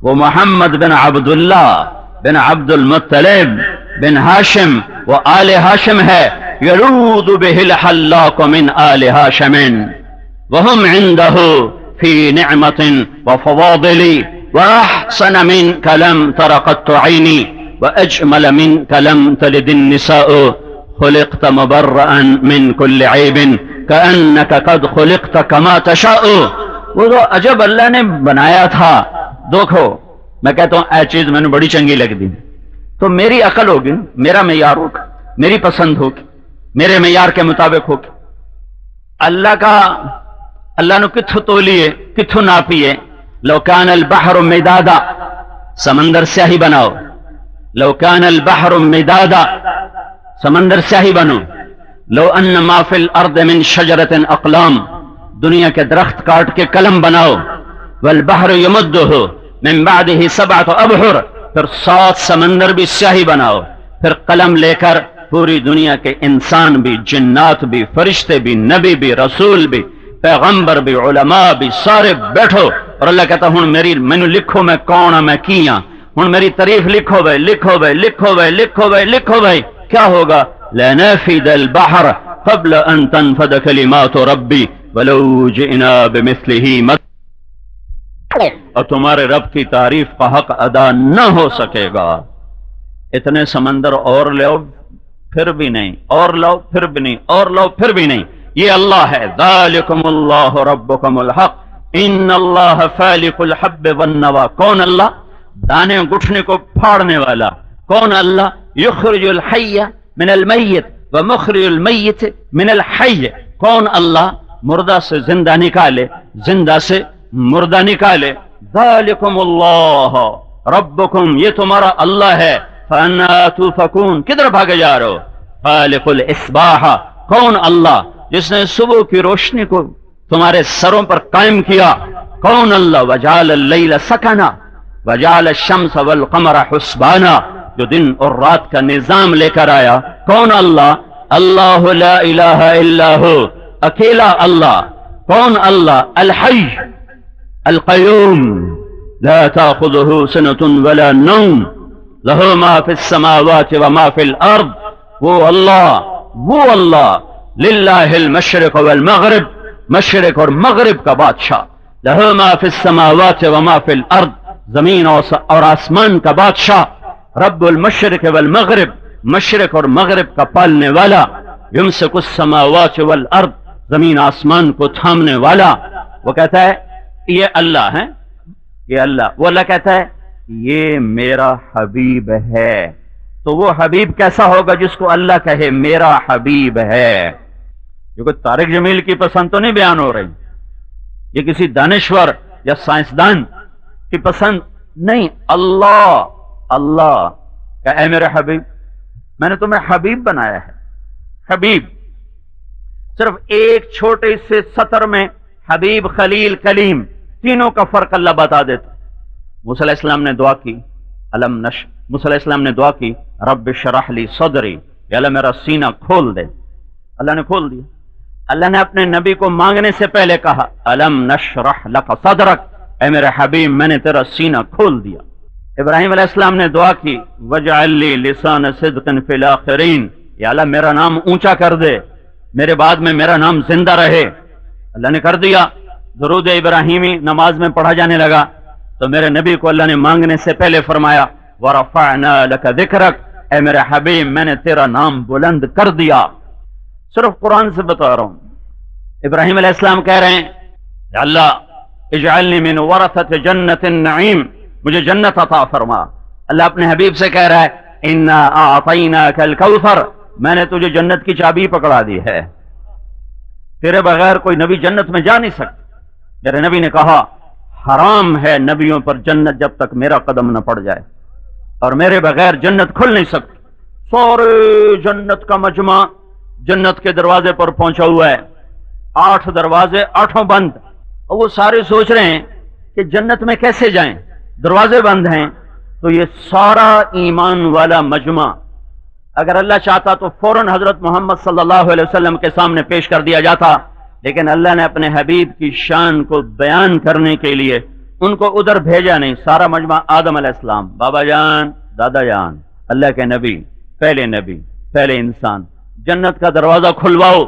وہ محمد بن عبداللہ بن عبد المطلب بن ہاشم و آل ہاشم ہے۔ یلود بہ الحلاق من آل ہاشم وهم عنده في نعمة وفواضل وأحسن منك لم تر قط عيني وأجمل منك لم تلد النساء خلقت مبرأ من كل عيب كأنك قد خلقت كما تشاء۔ وہ تو عجب اللہ نے بنایا تھا۔ دیکھو میں کہتا ہوں اے چیز میں نے بڑی چنگی لگ دی تو میری عقل ہوگی، میرا معیار ہوگا، میری پسند ہوگی، میرے معیار کے مطابق ہوگی۔ اللہ نے کتھو تولیے کتھو ناپیے۔ لو کان البحر مدادا، سمندر سیاہی بناؤ، لو کان البحر مدادا، سمندر سیاہی بنو، لو ان ما فی الارض من شجرۃ اقلام، دنیا کے درخت کاٹ کے قلم بناؤ، والبحر یمدہ من بعدہ سبعۃ ابحر، پھر 7 سمندر بھی سیاہی بناؤ، پھر قلم لے کر پوری دنیا کے انسان بھی، جنات بھی، فرشتے بھی، نبی بھی، رسول بھی، پیغمبر بھی، علماء بھی، سارے بیٹھو اور اللہ کہتا ہوں مینو لکھو میں کون ہوں، میں کی ہاں، ہوں میری تعریف لکھو بھائی، لکھو بھائی، لکھو بھائی، لکھو بھائی، لکھو بھائی۔ کیا ہوگا؟ لنفد البحر قبل ان تنفد کلمات ربی ولو جئنا بمثلہ مددا، اور تمہارے رب کی تعریف کا حق ادا نہ ہو سکے گا۔ اتنے سمندر اور لو پھر بھی نہیں، اور لو پھر بھی نہیں، اور لو پھر بھی نہیں۔ یہ اللہ ہے، ذالکم اللہ ربکم الحق ان اللہ فالق الحب والنوى۔ کون اللہ؟ دانے گٹھنے کو پھاڑنے والا۔ کون اللہ؟ یخرج الحی من المیت ومخرج المیت من الحی۔ کون اللہ؟ مردہ سے زندہ نکالے، زندہ سے مردہ نکالے۔ ذالکم اللہ ربکم، یہ تمہارا اللہ ہے، فَأَنَّا تُؤْفَكُونَ، کدھر بھاگے جا رہے ہو؟ خالق الاسباح، کون اللہ جس نے صبح کی روشنی کو تمہارے سروں پر قائم کیا؟ کون اللہ؟ وَجَعَلَ اللَّيْلَ سَكَنًا وَجَعَلَ الشَّمْسَ وَالْقَمَرَ حُسْبَانًا، جو دن اور رات کا نظام لے کر آیا، کون اللہ؟ اللہ لا الہ الا ہو، اکیلا اللہ۔ کون اللہ؟ الحی القیوم لا تأخذه سنة ولا نوم له ما في السماوات وما في الارض، وہ اللہ للہ المشرق والمغرب، مشرق اور مغرب کا بادشاہ، له ما في السماوات وما في الارض، زمین اور آسمان کا بادشاہ، رب المشرق والمغرب، مشرق اور مغرب کا پالنے والا، یمسک السماوات والارض، زمین آسمان کو تھامنے والا۔ وہ کہتا ہے یہ اللہ ہے، یہ اللہ۔ وہ اللہ کہتا ہے یہ میرا حبیب ہے۔ تو وہ حبیب کیسا ہوگا جس کو اللہ کہے میرا حبیب ہے؟ یہ کوئی طارق جمیل کی پسند تو نہیں بیان ہو رہی، یہ کسی دانشور یا سائنسدان کی پسند نہیں، اللہ کہ اے میرے حبیب، میں نے تمہیں حبیب بنایا ہے۔ حبیب صرف ایک چھوٹے سے سطر میں حبیب، خلیل، کلیم، تینوں کا فرق اللہ بتا دیتا۔ موسیٰ علیہ السلام نے دعا کی موسیٰ علیہ السلام نے دعا کی رب اشرح لی صدری، یا اللہ میرا سینہ کھول دے۔ اللہ نے کھول دیا۔ اللہ نے اپنے نبی کو مانگنے سے پہلے کہا الم نشرح لک صدرک، اے میرے حبیب میں نے تیرا سینہ کھول دیا۔ ابراہیم علیہ السلام نے دعا کی وجعل لی لسان صدق فی الاخرین، یا اللہ میرا نام اونچا کر دے، میرے بعد میں میرا نام زندہ رہے۔ اللہ نے کر دیا۔ درود ابراہیمی نماز میں پڑھا جانے لگا تو میرے نبی کو اللہ نے مانگنے سے پہلے فرمایا وَرَفَعْنَا لَكَ ذِكْرَكَ، اے میرے حبیب میں نے تیرا نام بلند کر دیا۔ صرف قرآن سے بتا رہا ہوں۔ ابراہیم علیہ السلام کہہ رہے ہیں یا اللہ اجعلنی من ورثۃ جنت النعیم، مجھے جنت عطا فرما۔ اللہ اپنے حبیب سے کہہ رہا ہے انا اعطیناک الکوثر، میں نے تجھے جنت کی چابی پکڑا دی ہے، تیرے بغیر کوئی نبی جنت میں جا نہیں سکتا۔ میرے نبی نے کہا حرام ہے نبیوں پر جنت جب تک میرا قدم نہ پڑ جائے، اور میرے بغیر جنت کھل نہیں سکتی۔ سورے جنت کا مجمع جنت کے دروازے پر پہنچا ہوا ہے، 8 دروازے 8 بند، اور وہ سارے سوچ رہے ہیں کہ جنت میں کیسے جائیں، دروازے بند ہیں۔ تو یہ سارا ایمان والا مجمع اگر اللہ چاہتا تو فوراً حضرت محمد صلی اللہ علیہ وسلم کے سامنے پیش کر دیا جاتا، لیکن اللہ نے اپنے حبیب کی شان کو بیان کرنے کے لیے ان کو ادھر بھیجا نہیں۔ سارا مجمع آدم علیہ السلام، بابا جان، دادا جان، اللہ کے نبی، پہلے انسان، جنت کا دروازہ کھلواؤ۔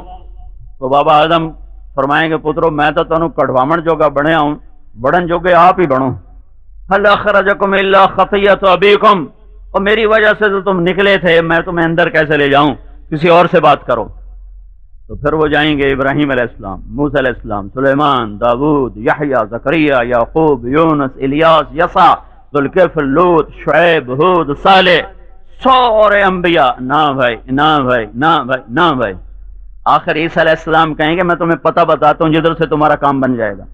تو بابا آدم فرمائیں گے پترو میں تو تنوں کڑوامن جوگا بنیا ہوں، بڑن جوگے آپ ہی بنو۔ هل اخرجکم الا خطیۃ ابیکم، اور میری وجہ سے تو تم نکلے تھے، میں تمہیں اندر کیسے لے جاؤں، کسی اور سے بات کرو۔ تو پھر وہ جائیں گے ابراہیم علیہ السلام، موسیٰ علیہ السلام، سلیمان، داود، یحییٰ، زکریا، یعقوب، یونس، الیاس، یسع، ذوالکفل، لوط، شعیب، ہود، صالح، سارے انبیاء، نہ بھائی۔ آخر عیسیٰ علیہ السلام کہیں گے میں تمہیں پتہ بتاتا ہوں جدھر سے تمہارا کام بن جائے گا۔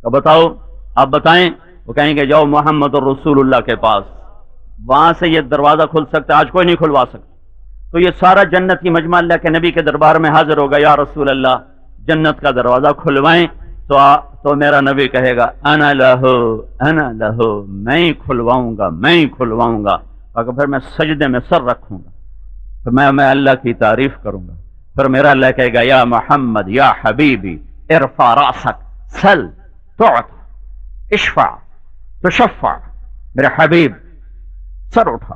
تو بتاؤ، آپ بتائیں۔ وہ کہیں گے جاؤ محمد الرسول اللہ کے پاس، وہاں سے یہ دروازہ کھل سکتا ہے، آج کوئی نہیں کھلوا سکتا۔ تو یہ سارا جنت کی مجمع اللہ کے نبی کے دربار میں حاضر ہوگا، یا رسول اللہ جنت کا دروازہ کھلوائیں۔ تو میرا نبی کہے گا انا لہو، میں ہی کھلواؤں گا۔ اگر پھر میں سجدے میں سر رکھوں گا، پھر میں اللہ کی تعریف کروں گا۔ پھر میرا اللہ کہے گا یا محمد یا حبیبی ارفع راسک سل تعط اشفع تشفع، میرے حبیب سر اٹھا،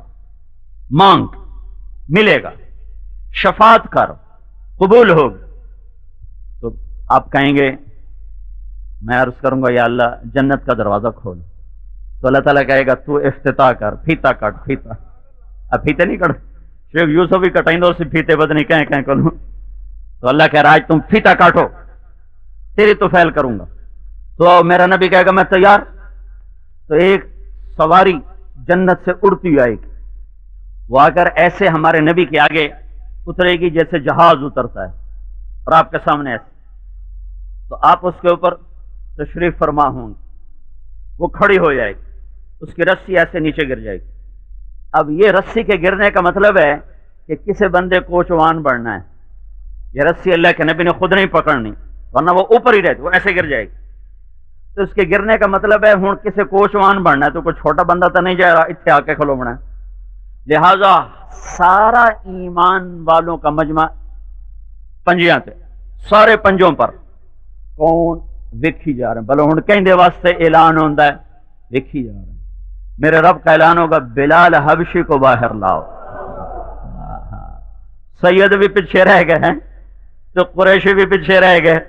مانگ، ملے گا، شفاعت کر، قبول ہوگی۔ تو آپ کہیں گے میں عرض کروں گا یا اللہ جنت کا دروازہ کھول۔ تو اللہ تعالیٰ کہے گا تو افتتاح کر، پھیتا کٹ، پھیتا۔ اب پھیتے نہیں کٹ، شیخ یوسف ہی کٹائیں دو سے پھیتے بدنی کہیں کروں۔ تو اللہ کہہ رہا ہے تم پھیتا کاٹو، تیری تو فعل کروں گا۔ تو میرا نبی کہے گا میں تیار۔ تو ایک سواری جنت سے اڑتی آئے گی، وہ آ کر ایسے ہمارے نبی کے آگے اترے گی جیسے جہاز اترتا ہے، اور آپ کے سامنے ایسے۔ تو آپ اس کے اوپر تشریف فرما ہوں گے، وہ کھڑی ہو جائے گی، اس کی رسی ایسے نیچے گر جائے گی، اب یہ رسی کے گرنے کا مطلب ہے کہ کسی بندے کو چوان بڑھنا ہے. یہ رسی اللہ کے نبی نے خود نہیں پکڑنی ورنہ وہ اوپر ہی رہتی، وہ ایسے گر جائے گی. تو اس کے گرنے کا مطلب ہے ہوں کسی کوچوان بڑھنا ہے تو کوئی چھوٹا بندہ تو نہیں جائے گا اتنے آ کے کھلونا ہے. لہذا سارا ایمان والوں کا مجمع پنجیاں تے سارے پنجوں پر کون ویکھی جا رہے ہیں. بلو ہوں کہیں دے واسطے اعلان ہوتا ہے ویکھی جا رہے ہیں. میرے رب کا اعلان ہوگا بلال حبشی کو باہر لاؤ. سید بھی پیچھے رہ گئے ہیں تو قریشی بھی پیچھے رہ گئے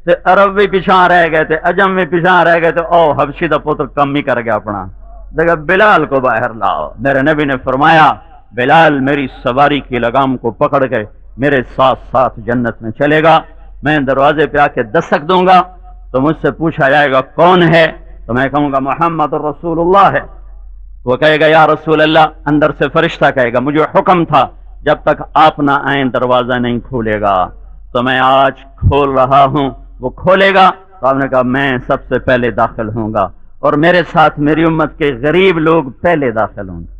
تو عرب بھی پیچھا رہ گئے تھے، عجم بھی پیچھا رہ گئے تو او حبشی دا پتر کم ہی کر گیا اپنا. دیکھا بلال کو باہر لاؤ. میرے نبی نے فرمایا بلال میری سواری کی لگام کو پکڑ کے میرے ساتھ ساتھ جنت میں چلے گا. میں دروازے پہ آ کے دستک دوں گا تو مجھ سے پوچھا جائے گا کون ہے، تو میں کہوں گا محمد رسول اللہ ہے. وہ کہے گا یا رسول اللہ. اندر سے فرشتہ کہے گا مجھے حکم تھا جب تک آپ نہ آئیں دروازہ نہیں کھولے گا، تو میں آج کھول رہا ہوں. وہ کھولے گا تو آپ نے کہا میں سب سے پہلے داخل ہوں گا اور میرے ساتھ میری امت کے غریب لوگ پہلے داخل ہوں گے،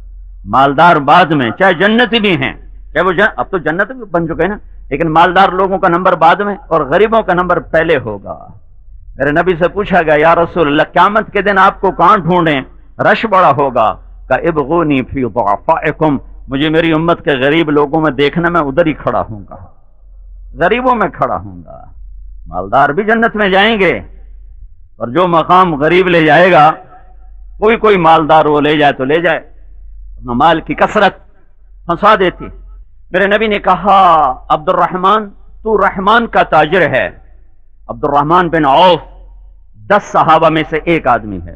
مالدار بعد میں. چاہے جنتی بھی ہیں، چاہے وہ اب تو جنت بھی بن چکے ہیں نا، لیکن مالدار لوگوں کا نمبر بعد میں اور غریبوں کا نمبر پہلے ہوگا. میرے نبی سے پوچھا گیا یا رسول اللہ قیامت کے دن آپ کو کہاں ڈھونڈیں، رش بڑا ہوگا. کہ ابغونی فی ضعفائکم، مجھے میری امت کے غریب لوگوں میں دیکھنا، میں ادھر ہی کھڑا ہوں گا، غریبوں میں کھڑا ہوں گا. مالدار بھی جنت میں جائیں گے اور جو مقام غریب لے جائے گا، کوئی مالدار وہ لے جائے تو لے جائے، مال کی کثرت پھنسا دیتی. میرے نبی نے کہا عبد الرحمن تو رحمان کا تاجر ہے. عبد الرحمن بن عوف 10 صحابہ میں سے ایک آدمی ہے.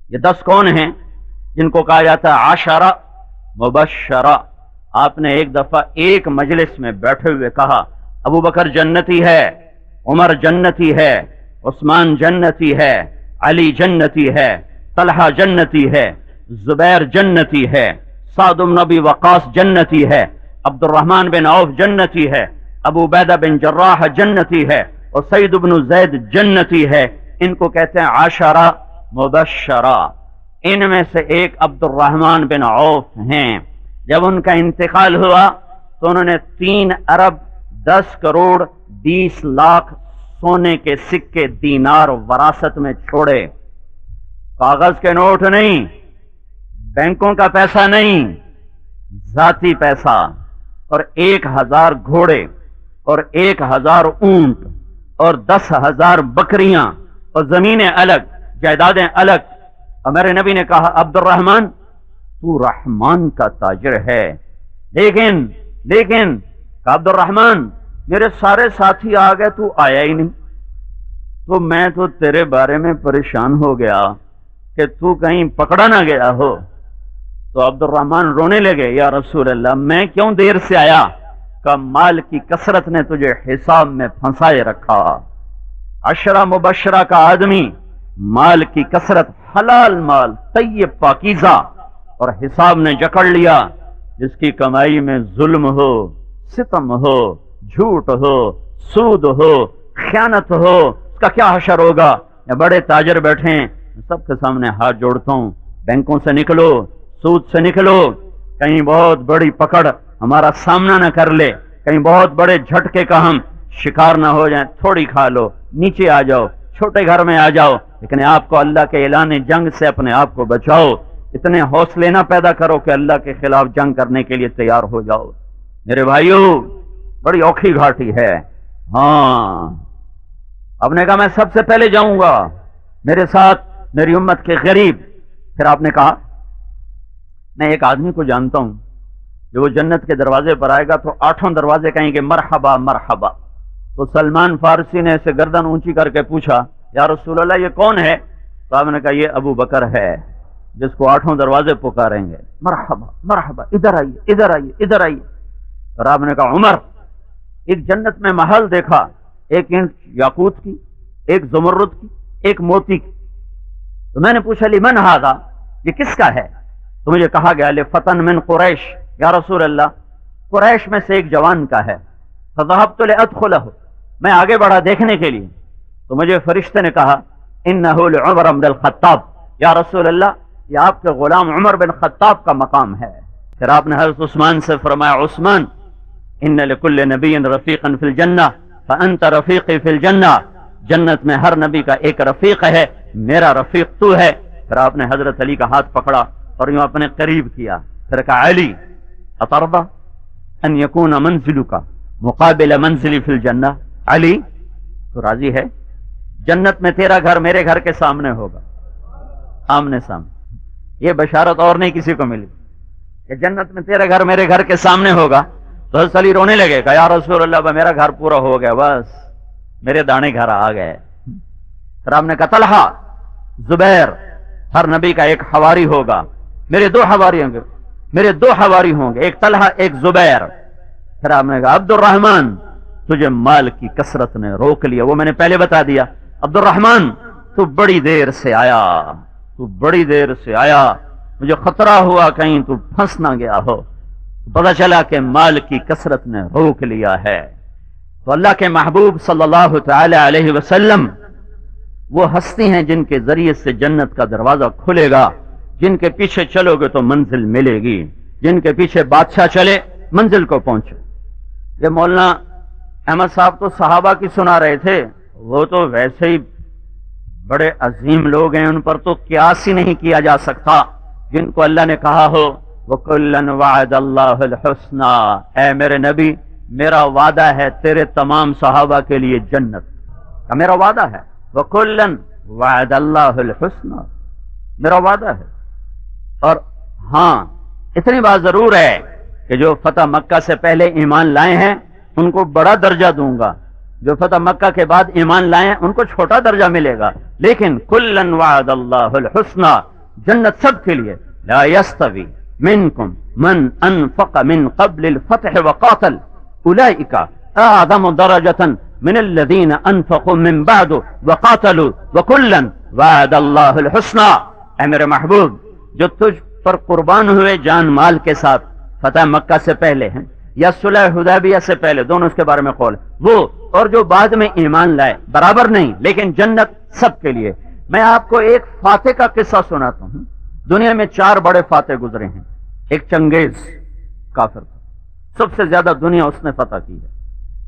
یہ 10 کون ہیں جن کو کہا جاتا ہے عشرہ مبشرہ. آپ نے ایک دفعہ ایک مجلس میں بیٹھے ہوئے کہا ابو بکر جنتی ہے، عمر جنتی ہے، عثمان جنتی ہے، علی جنتی ہے، طلحہ جنتی ہے، زبیر جنتی ہے، سعد بن ابی وقاص جنتی ہے، عبد الرحمن بن عوف جنتی ہے، ابو عبیدہ بن جراح جنتی ہے اور سعید بن زید جنتی ہے. ان کو کہتے ہیں عشرہ مبشرہ. ان میں سے ایک عبد الرحمن بن عوف ہیں. جب ان کا انتقال ہوا تو انہوں نے 3 ارب 10 کروڑ 20 لاکھ سونے کے سکے دینار وراثت میں چھوڑے. کاغذ کے نوٹ نہیں، بینکوں کا پیسہ نہیں، ذاتی پیسہ، اور 1000 گھوڑے اور 1000 اونٹ اور 10,000 بکریاں اور زمینیں الگ، جائیدادیں الگ. اور میرے نبی نے کہا عبد الرحمن تو رحمان کا تاجر ہے. لیکن عبد الرحمن میرے سارے ساتھی آ گئے تو آیا ہی نہیں، تو میں تو تیرے بارے میں پریشان ہو گیا کہ تو کہیں پکڑا نہ گیا ہو. تو عبد الرحمن رونے لگے یا رسول اللہ میں کیوں دیر سے آیا؟ کہ مال کی کثرت نے تجھے حساب میں پھنسائے رکھا. عشرہ مبشرہ کا آدمی مال کی کثرت، حلال مال طیب پاکیزہ، اور حساب نے جکڑ لیا. جس کی کمائی میں ظلم ہو، ستم ہو، جھوٹ ہو، سود ہو، خیانت ہو، اس کا کیا حشر ہوگا؟ یا بڑے تاجر بیٹھے ہیں، سب کے سامنے ہاتھ جوڑتا ہوں، بینکوں سے نکلو، سود سے نکلو، کہیں بہت بڑی پکڑ ہمارا سامنا نہ کر لے، کہیں بہت بڑے جھٹکے کا ہم شکار نہ ہو جائیں. تھوڑی کھا لو، نیچے آ جاؤ، چھوٹے گھر میں آ جاؤ، لیکن آپ کو اللہ کے اعلان جنگ سے اپنے آپ کو بچاؤ. اتنے حوصلے نہ پیدا کرو کہ اللہ کے خلاف جنگ کرنے کے لیے تیار ہو جاؤ. میرے بھائیو بڑی اوکھی گھاٹی ہے. ہاں آپ نے کہا میں سب سے پہلے جاؤں گا، میرے ساتھ میری امت کے غریب. پھر آپ نے کہا میں ایک آدمی کو جانتا ہوں جو وہ جنت کے دروازے پر آئے گا تو 8 دروازے کہیں گے مرحبا مرحبا. تو سلمان فارسی نے اسے گردن اونچی کر کے پوچھا یا رسول اللہ یہ کون ہے؟ تو آپ نے کہا یہ ابو بکر ہے جس کو 8 دروازے پکاریں گے مرحبا مرحبا، ادھر آئیے ادھر آئیے ادھر آئیے. اور آپ نے کہا عمر ایک جنت میں محل دیکھا، ایک اینٹ یاقوت کی، ایک زمرد کی، ایک موتی کی. تو میں نے پوچھا لمن ھذا، یہ کس کا ہے؟ تو مجھے کہا گیا لفتن من قریش. یا رسول اللہ قریش میں سے ایک جوان کا ہے. فذهبت لادخلہ، میں آگے بڑھا دیکھنے کے لیے. تو مجھے فرشتے نے کہا انہ لعمر بن الخطاب. یا رسول اللہ یہ آپ کے غلام عمر بن خطاب کا مقام ہے. پھر آپ نے حضرت عثمان سے فرمایا عثمان ان لکل نبی رفیقا فی الجنہ فانت رفیقی فی الجنہ، جنت میں ہر نبی کا ایک رفیق ہے، میرا رفیق تو ہے۔ پھر آپ نے حضرت علی کا ہاتھ پکڑا اور یوں اپنے قریب کیا، پھر کہا علی اترضى ان یکون منزلک مقابل منزلی فی الجنہ، علی تو راضی ہے جنت میں تیرا گھر میرے گھر کے سامنے ہوگا، آمنے سامنے۔ یہ بشارت اور نہیں کسی کو ملی کہ جنت میں تیرا گھر میرے گھر کے سامنے ہوگا۔ تو حضرت علی رونے لگے، کہا یا رسول اللہ میرا گھر پورا ہو گیا، بس میرے دانے گھر آ گئے۔ پھر آپ نے کہا طلحہ زبیر ہر نبی کا ایک حواری ہوگا، میرے دو حواری ہوں گے، میرے دو حواری ہوں گے، ایک طلحہ ایک زبیر۔ پھر آپ نے کہا عبد الرحمن تجھے مال کی کثرت نے روک لیا، وہ میں نے پہلے بتا دیا۔ عبد الرحمن تو بڑی دیر سے آیا، تو بڑی دیر سے آیا، مجھے خطرہ ہوا کہیں تو پھنس نہ گیا ہو۔ پتہ چلا کہ مال کی کثرت نے روک لیا ہے۔ تو اللہ کے محبوب صلی اللہ تعالی علیہ وسلم وہ ہستی ہیں جن کے ذریعے سے جنت کا دروازہ کھلے گا، جن کے پیچھے چلو گے تو منزل ملے گی، جن کے پیچھے بادشاہ چلے منزل کو پہنچے۔ یہ مولانا احمد صاحب تو صحابہ کی سنا رہے تھے، وہ تو ویسے ہی بڑے عظیم لوگ ہیں، ان پر تو قیاس ہی نہیں کیا جا سکتا، جن کو اللہ نے کہا ہو وَكُلًّا وَعَدَ اللَّهُ الْحُسْنَى، اے میرے نبی میرا وعدہ ہے تیرے تمام صحابہ کے لیے جنت کا، میرا وعدہ ہے وَكُلًّا وَعَدَ اللَّهُ الْحُسْنَى، میرا وعدہ ہے۔ اور ہاں اتنی بات ضرور ہے کہ جو فتح مکہ سے پہلے ایمان لائے ہیں ان کو بڑا درجہ دوں گا، جو فتح مکہ کے بعد ایمان لائے ہیں ان کو چھوٹا درجہ ملے گا، لیکن کُلًّا وَعَدَ اللَّهُ الْحُسْنَى، جنت سب کے لیے۔ لا يستوي منكم من انفق من قبل الفتح وقاتل اولئك اعظم درجة من الذين انفقوا من بعد وقاتلوا وكلا وعد الله الحسنى، اے میرے محبوب جو تجھ پر قربان ہوئے جان مال کے ساتھ فتح مکہ سے پہلے ہیں یا صلح حدیبیہ سے پہلے، دونوں اس کے بارے میں قول، وہ اور جو بعد میں ایمان لائے برابر نہیں، لیکن جنت سب کے لیے۔ میں آپ کو ایک فاتح کا قصہ سناتا ہوں۔ دنیا میں 4 بڑے فاتح گزرے ہیں، ایک چنگیز کافر تھا، سب سے زیادہ دنیا اس نے فتح کی ہے۔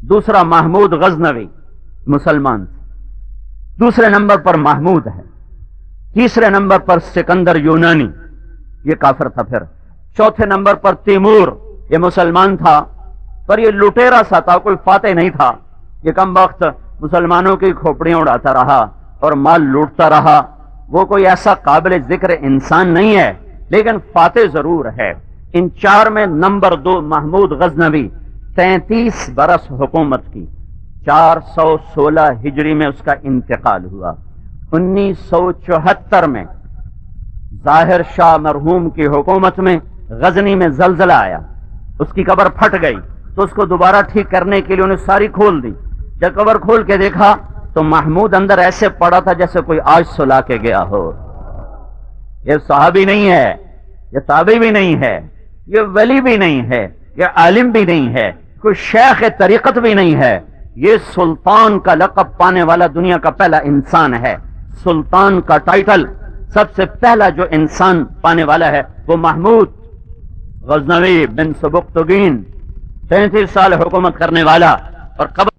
دوسرا محمود غزنوی مسلمان تھا، دوسرے نمبر پر محمود ہے، تیسرے نمبر پر سکندر یونانی یہ کافر تھا، پھر چوتھے نمبر پر تیمور یہ مسلمان تھا، پر یہ لٹیرا سا تھا، کوئی فاتح نہیں تھا، یہ کم وقت مسلمانوں کی کھوپڑیاں اڑاتا رہا اور مال لوٹتا رہا، وہ کوئی ایسا قابل ذکر انسان نہیں ہے، لیکن فاتح ضرور ہے۔ ان 4 میں نمبر 2 محمود غزنوی 33 برس حکومت کی، 416 ہجری میں اس کا انتقال ہوا۔ 1974 میں ظاہر شاہ مرحوم کی حکومت میں غزنی میں زلزلہ آیا، اس کی قبر پھٹ گئی، تو اس کو دوبارہ ٹھیک کرنے کے لیے انہیں ساری کھول دی۔ جب قبر کھول کے دیکھا تو محمود اندر ایسے پڑا تھا جیسے کوئی آج سلا کے گیا ہو۔ یہ صحابی نہیں ہے، یہ تابعی بھی نہیں ہے، یہ ولی بھی نہیں ہے، یہ عالم بھی نہیں ہے، کوئی شیخ طریقت بھی نہیں ہے، یہ سلطان کا لقب پانے والا دنیا کا پہلا انسان ہے۔ سلطان کا ٹائٹل سب سے پہلا جو انسان پانے والا ہے وہ محمود غزنوی بن سبکتگین، 33 سال حکومت کرنے والا، اور قبر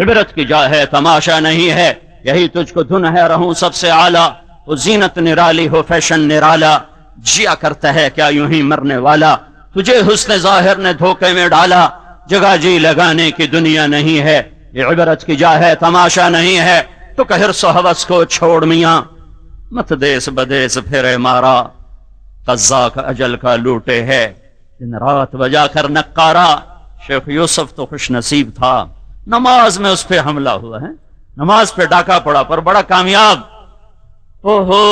عبرت کی جا ہے، تماشا نہیں ہے، یہی تجھ کو دھن ہے رہوں سب سے اعلیٰ، وہ زینت نرالی ہو فیشن نرالا، جیا کرتا ہے کیا یوں ہی مرنے والا، تجھے حسن ظاہر نے دھوکے میں ڈالا، جگہ جی لگانے کی دنیا نہیں ہے، یہ عبرت کی جا ہے تماشا نہیں ہے، تو کہ حرص و ہوس کو چھوڑ میاں، مت دیس بدیس پھرے مارا، قزاق اجل کا لوٹے ہے، دن رات بجا کر نقارا۔ شیخ یوسف تو خوش نصیب تھا، نماز میں اس پہ حملہ ہوا ہے، نماز پہ ڈاکہ پڑا پر بڑا کامیاب۔ اوہو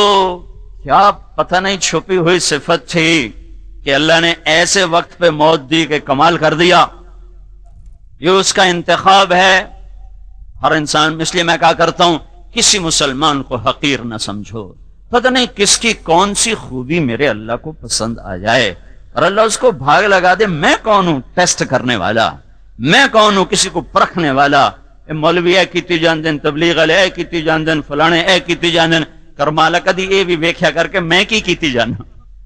کیا پتہ نہیں چھپی ہوئی صفت تھی کہ اللہ نے ایسے وقت پہ موت دی کہ کمال کر دیا۔ یہ اس کا انتخاب ہے۔ ہر انسان، اس لیے میں کہا کرتا ہوں کسی مسلمان کو حقیر نہ سمجھو، پتہ نہیں کس کی کون سی خوبی میرے اللہ کو پسند آ جائے اور اللہ اس کو بھاگ لگا دے۔ میں کون ہوں ٹیسٹ کرنے والا، میں کون ہوں کسی کو پرکھنے والا؟ مولوی ہے کیتی جان دن، تبلیغ والے ہے کیتی جان دن، فلانے ہے کیتی جان دن، کرمالا کدی اے بھی ویکھیا کر کے میں کی کیتی جانا۔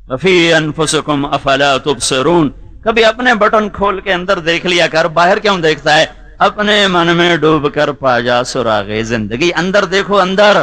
وفی انفسکم افلا تبصرون، کبھی اپنے بٹن کھول کے اندر دیکھ لیا کر، باہر کیوں دیکھتا ہے؟ اپنے من میں ڈوب کر پا جا سراغ زندگی، اندر دیکھو اندر۔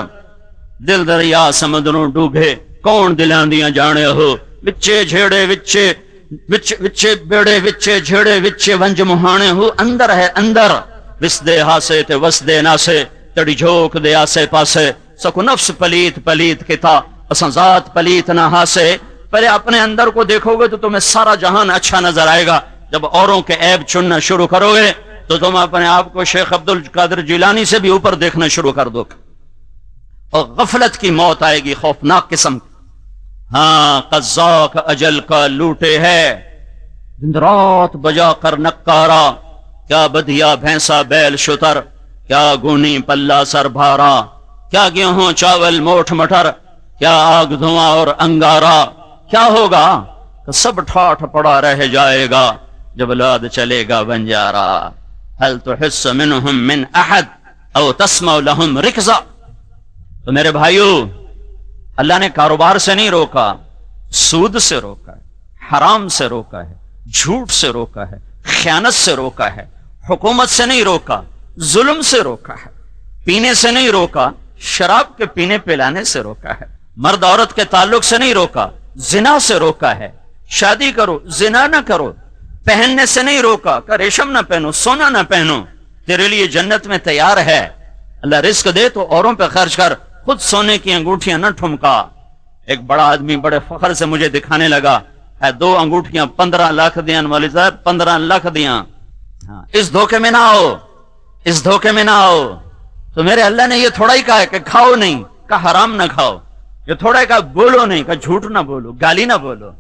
دل دریا سمندروں ڈوبے کون دلاں دیاں جانے ہو، وچے جھیڑے وچے بیڑے وچے جھیڑے وچے ونج مہانے ہو، اندر ہے اندر، وس دے ہاسے تے وس دے ناسے، تڑی جھوک دے آسے پاسے، سکو نفس پلیت پلیت کتا اساں ذات پلیت نہ ہاسے۔ پہلے اپنے اندر کو دیکھو گے تو تمہیں سارا جہان اچھا نظر آئے گا، جب اوروں کے عیب چننا شروع کرو گے تو تم اپنے آپ کو شیخ عبد القادر جیلانی سے بھی اوپر دیکھنا شروع کر دو گے، اور غفلت کی موت آئے گی خوفناک قسم کی۔ ہاں قذاق اجل کا لوٹے ہے، دن رات بجا کر نکارا، کیا بدھیا بھینسا بیل شتر، کیا گونی پلہ سر بھارا، کیا گیہوں چاول موٹھ مٹر، کیا آگ دھواں اور انگارا، کیا ہوگا کہ سب ٹھاٹھ پڑا رہ جائے گا جب لاد چلے گا بنجارا۔ هل تحس منهم من احد او تسمع لهم رکزا۔ تو میرے بھائیو، اللہ نے کاروبار سے نہیں روکا، سود سے روکا ہے، حرام سے روکا ہے، جھوٹ سے روکا ہے، خیانت سے روکا ہے، حکومت سے نہیں روکا، ظلم سے روکا ہے، پینے سے نہیں روکا، شراب کے پینے پلانے سے روکا ہے، مرد عورت کے تعلق سے نہیں روکا، زنا سے روکا ہے، شادی کرو زنا نہ کرو، پہننے سے نہیں روکا کہ ریشم نہ پہنو، سونا نہ پہنو، تیرے لیے جنت میں تیار ہے، اللہ رزق دے تو اوروں پہ خرچ کر، خود سونے کی انگوٹھیاں نہ ٹھمکا۔ ایک بڑا آدمی بڑے فخر سے مجھے دکھانے لگا، 2 انگوٹھیاں 15 لاکھ دیاں، مولوی صاحب 15 لاکھ دیاں۔ اس دھوکے میں نہ آؤ، اس دھوکے میں نہ آؤ۔ تو میرے اللہ نے یہ تھوڑا ہی کہا ہے کہ کھاؤ نہیں، کہ حرام نہ کھاؤ، یہ تھوڑا ہی کہا بولو نہیں، کہ جھوٹ نہ بولو، گالی نہ بولو،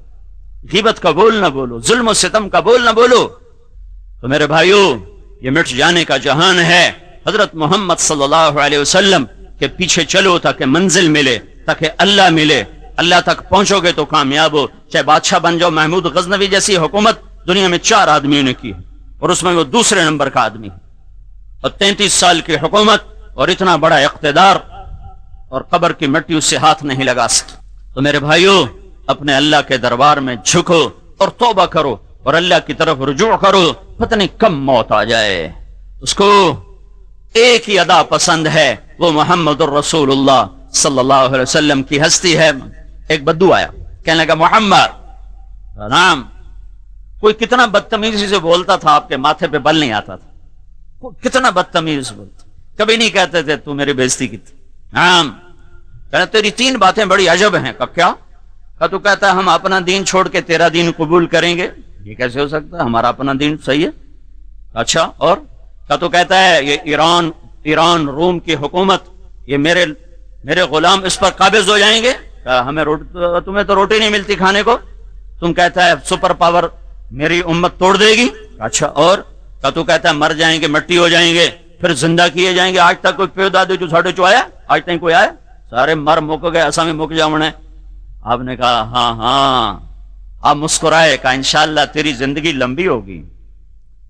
غیبت کا بول نہ بولو، ظلم و ستم کا بول نہ بولو۔ تو میرے بھائیو، یہ مٹ جانے کا جہان ہے، حضرت محمد صلی اللہ علیہ وسلم کے پیچھے چلو تاکہ منزل ملے، تاکہ اللہ ملے، اللہ تک پہنچو گے تو کامیاب ہو۔ چاہے بادشاہ بن جاؤ، محمود غزنوی جیسی حکومت دنیا میں 4 آدمیوں نے کی ہے، اور اس میں وہ دوسرے نمبر کا آدمی ہے، اور 33 سال کی حکومت اور اتنا بڑا اقتدار، اور قبر کی مٹی اس سے ہاتھ نہیں لگا سکی۔ تو میرے بھائیو، اپنے اللہ کے دربار میں جھکو اور توبہ کرو اور اللہ کی طرف رجوع کرو، پتہ نہیں کب موت آ جائے۔ اس کو ایک ہی ادا پسند ہے، وہ محمد الرسول اللہ صلی اللہ علیہ وسلم کی ہستی ہے۔ ایک بدو آیا، کہنے لگا محمد نام، کوئی کتنا بدتمیزی سے بولتا تھا، آپ کے ماتھے پہ بل نہیں آتا تھا، کتنا بدتمیز بولتا، کبھی نہیں کہتے تھے تو میری بےزتی کی تھی۔ نام کہنا تیری 3 باتیں بڑی عجب ہیں۔ کہ کیا؟ کہ تو کہتا ہے ہم اپنا دین چھوڑ کے تیرا دین قبول کریں گے، یہ کیسے ہو سکتا ہے، ہمارا اپنا دین صحیح ہے۔ اچھا، اور کہ تو کہتا ہے یہ ایران روم کی حکومت، یہ میرے غلام اس پر قابض ہو جائیں گے، کہ ہمیں تمہیں تو روٹی نہیں ملتی کھانے کو، تم کہتا ہے سپر پاور میری امت توڑ دے گی۔ اچھا، اور کہ تو کہتا ہے مر جائیں گے، مٹی ہو جائیں گے، پھر زندہ کیے جائیں گے۔ آج تک کوئی پیو دادے جو ساڑھے چو آیا، آج تک کوئی آیا؟ سارے مر مک گئے، اساں میں مک جاؤں۔ آپ نے کہا ہاں، آپ مسکرائے، کہا انشاءاللہ تیری زندگی لمبی ہوگی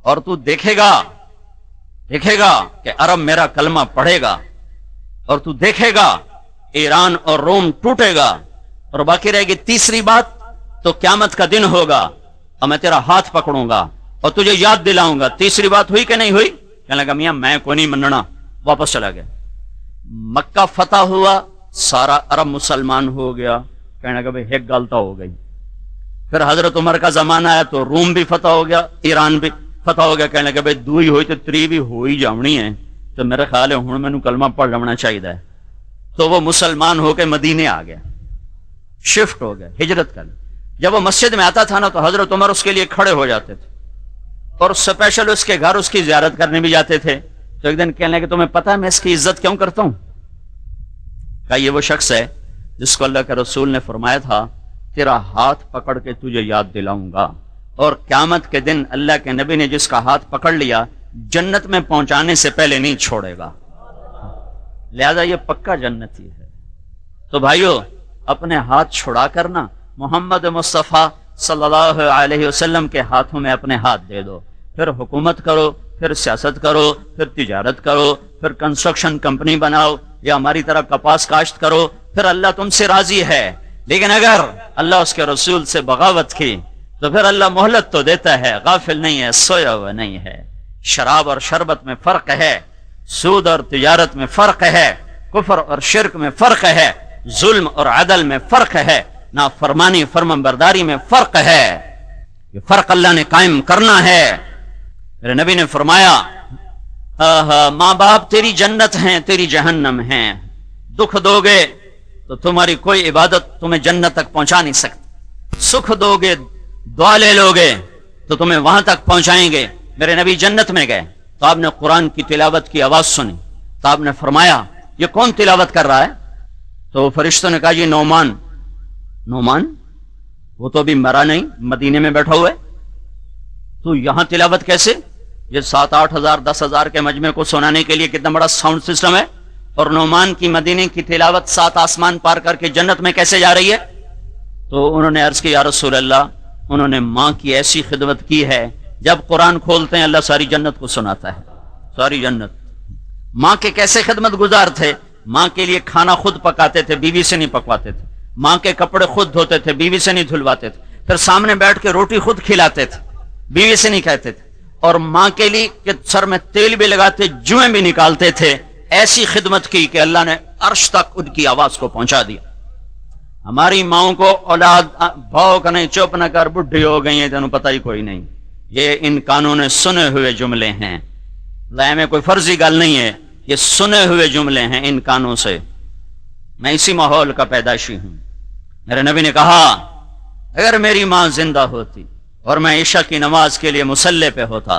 اور تو دیکھے گا کہ عرب میرا کلمہ پڑھے گا، اور تو دیکھے گا ایران اور روم ٹوٹے گا، اور باقی رہے گی تیسری بات، تو قیامت کا دن ہوگا اور میں تیرا ہاتھ پکڑوں گا اور تجھے یاد دلاؤں گا۔ تیسری بات ہوئی کہ نہیں ہوئی؟ کہنے لگا میاں میں کو نہیں مننا، واپس چلا گیا۔ مکہ فتح ہوا، سارا عرب مسلمان ہو گیا، کہنے لگا بھئی ایک غلطہ ہو گئی۔ پھر حضرت عمر کا زمانہ آیا تو روم بھی فتح ہو گیا، ایران بھی فتح ہو گیا، کہنے لگا بھئی 2 ہی ہوئی تو 3 بھی ہو ہی جاونی ہے، تو میرے خیال ہے ہن مینوں کلمہ پڑھ لینا چاہیے۔ تو وہ مسلمان ہو کے مدینے آ گیا، شفٹ ہو گیا، ہجرت کر۔ جب وہ مسجد میں آتا تھا نا تو حضرت عمر اس کے لیے کھڑے ہو جاتے تھے، اور اسپیشل اس کے گھر اس کی زیارت کرنے بھی جاتے تھے۔ تو ایک دن کہنے لگے تمہیں پتہ ہے میں اس کی عزت کیوں کرتا ہوں؟ کہا یہ وہ شخص ہے جس کو اللہ کے رسول نے فرمایا تھا تیرا ہاتھ پکڑ کے تجھے یاد دلاؤں گا، اور قیامت کے دن اللہ کے نبی نے جس کا ہاتھ پکڑ لیا جنت میں پہنچانے سے پہلے نہیں چھوڑے گا، لہذا یہ پکا جنتی ہے۔ تو بھائیو، اپنے ہاتھ چھڑا کرنا، محمد مصطفیٰ صلی اللہ علیہ وسلم کے ہاتھوں میں اپنے ہاتھ دے دو، پھر حکومت کرو، پھر سیاست کرو، پھر تجارت کرو، پھر کنسٹرکشن کمپنی بناؤ، یا ہماری طرح کپاس کاشت کرو، پھر اللہ تم سے راضی ہے۔ لیکن اگر اللہ اس کے رسول سے بغاوت کی تو پھر اللہ مہلت تو دیتا ہے، غافل نہیں ہے، سویا ہوا نہیں ہے۔ شراب اور شربت میں فرق ہے، سود اور تجارت میں فرق ہے، کفر اور شرک میں فرق ہے، ظلم اور عدل میں فرق ہے، نافرمانی فرمانبرداری میں فرق ہے۔ یہ فرق اللہ نے قائم کرنا ہے۔ میرے نبی نے فرمایا ماں باپ تیری جنت ہیں، تیری جہنم ہیں، دکھ دو گے تو تمہاری کوئی عبادت تمہیں جنت تک پہنچا نہیں سکتی، سکھ دو گے، دعا لے لو گے تو تمہیں وہاں تک پہنچائیں گے۔ میرے نبی جنت میں گئے تو آپ نے قرآن کی تلاوت کی آواز سنی تو آپ نے فرمایا یہ کون تلاوت کر رہا ہے؟ تو فرشتوں نے کہا جی نعمان۔ نعمان وہ تو ابھی مرا نہیں، مدینے میں بیٹھا ہوا ہے، تو یہاں تلاوت کیسے؟ یہ 7-8 ہزار 10 ہزار کے مجمع کو سنانے کے لیے کتنا بڑا ساؤنڈ سسٹم ہے، اور نعمان کی مدینے کی تلاوت 7 آسمان پار کر کے جنت میں کیسے جا رہی ہے؟ تو انہوں نے عرض کی یا رسول اللہ، انہوں نے ماں کی ایسی خدمت کی ہے، جب قرآن کھولتے ہیں اللہ ساری جنت کو سناتا ہے، ساری جنت۔ ماں کے کیسے خدمت گزار تھے؟ ماں کے لیے کھانا خود پکاتے تھے، بیوی سے نہیں پکواتے تھے، ماں کے کپڑے خود دھوتے تھے، بیوی سے نہیں دھلواتے تھے، پھر سامنے بیٹھ کے روٹی خود کھلاتے تھے، بیوی سے نہیں کہتے تھے، اور ماں کے لیے کہ سر میں تیل بھی لگاتے، جوئیں بھی نکالتے تھے۔ ایسی خدمت کی کہ اللہ نے عرش تک ان کی آواز کو پہنچا دیا۔ ہماری ماؤں کو اولاد بھاؤ کا نہیں، چپ نہ کر، بڈھی ہو گئی ہیں، تینوں پتہ ہی کوئی نہیں۔ یہ ان کانوں نے سنے ہوئے جملے ہیں، لائے میں کوئی فرضی گل نہیں ہے، یہ سنے ہوئے جملے ہیں ان کانوں سے۔ میں اسی ماحول کا پیدائشی ہوں۔ میرے نبی نے کہا اگر میری ماں زندہ ہوتی اور میں عشاء کی نماز کے لیے مصلی پہ ہوتا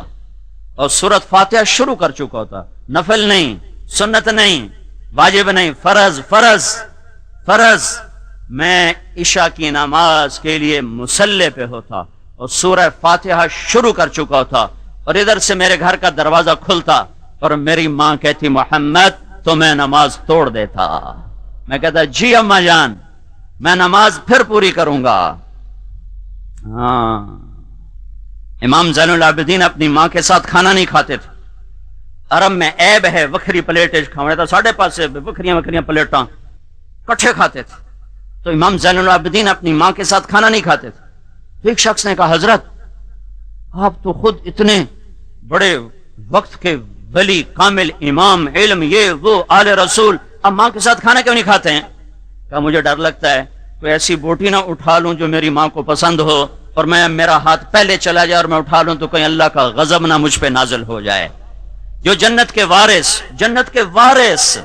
اور سورۃ فاتحہ شروع کر چکا ہوتا، نفل نہیں، سنت نہیں، واجب نہیں، فرض فرض فرض، میں عشاء کی نماز کے لیے مصلی پہ ہوتا اور سورہ فاتحہ شروع کر چکا ہوتا، اور ادھر سے میرے گھر کا دروازہ کھلتا اور میری ماں کہتی محمد، تو میں نماز توڑ دیتا۔ میں کہتا جی اماں جان، میں نماز پھر پوری کروں گا۔ ہاں، امام زین العابدین اپنی ماں کے ساتھ کھانا نہیں کھاتے تھے۔ عرب میں عیب ہے وکھری پلیٹ کھانا تھا، ساڑھے پاس سے وکھریاں پلیٹاں کٹھے کھاتے تھے، تو امام زین العابدین اپنی ماں کے ساتھ کھانا نہیں کھاتے تھے۔ تو ایک شخص نے کہا حضرت آپ تو خود اتنے بڑے وقت کے ولی، کامل امام، علم، یہ وہ، آل رسول، اب ماں کے ساتھ کھانا کیوں نہیں کھاتے ہیں؟ کہا مجھے ڈر لگتا ہے کوئی ایسی بوٹی نہ اٹھا لوں جو میری ماں کو پسند ہو، اور میرا ہاتھ پہلے چلا جائے اور میں اٹھا لوں تو کہیں اللہ کا غضب نہ مجھ پہ نازل ہو جائے۔ جو جنت کے وارث،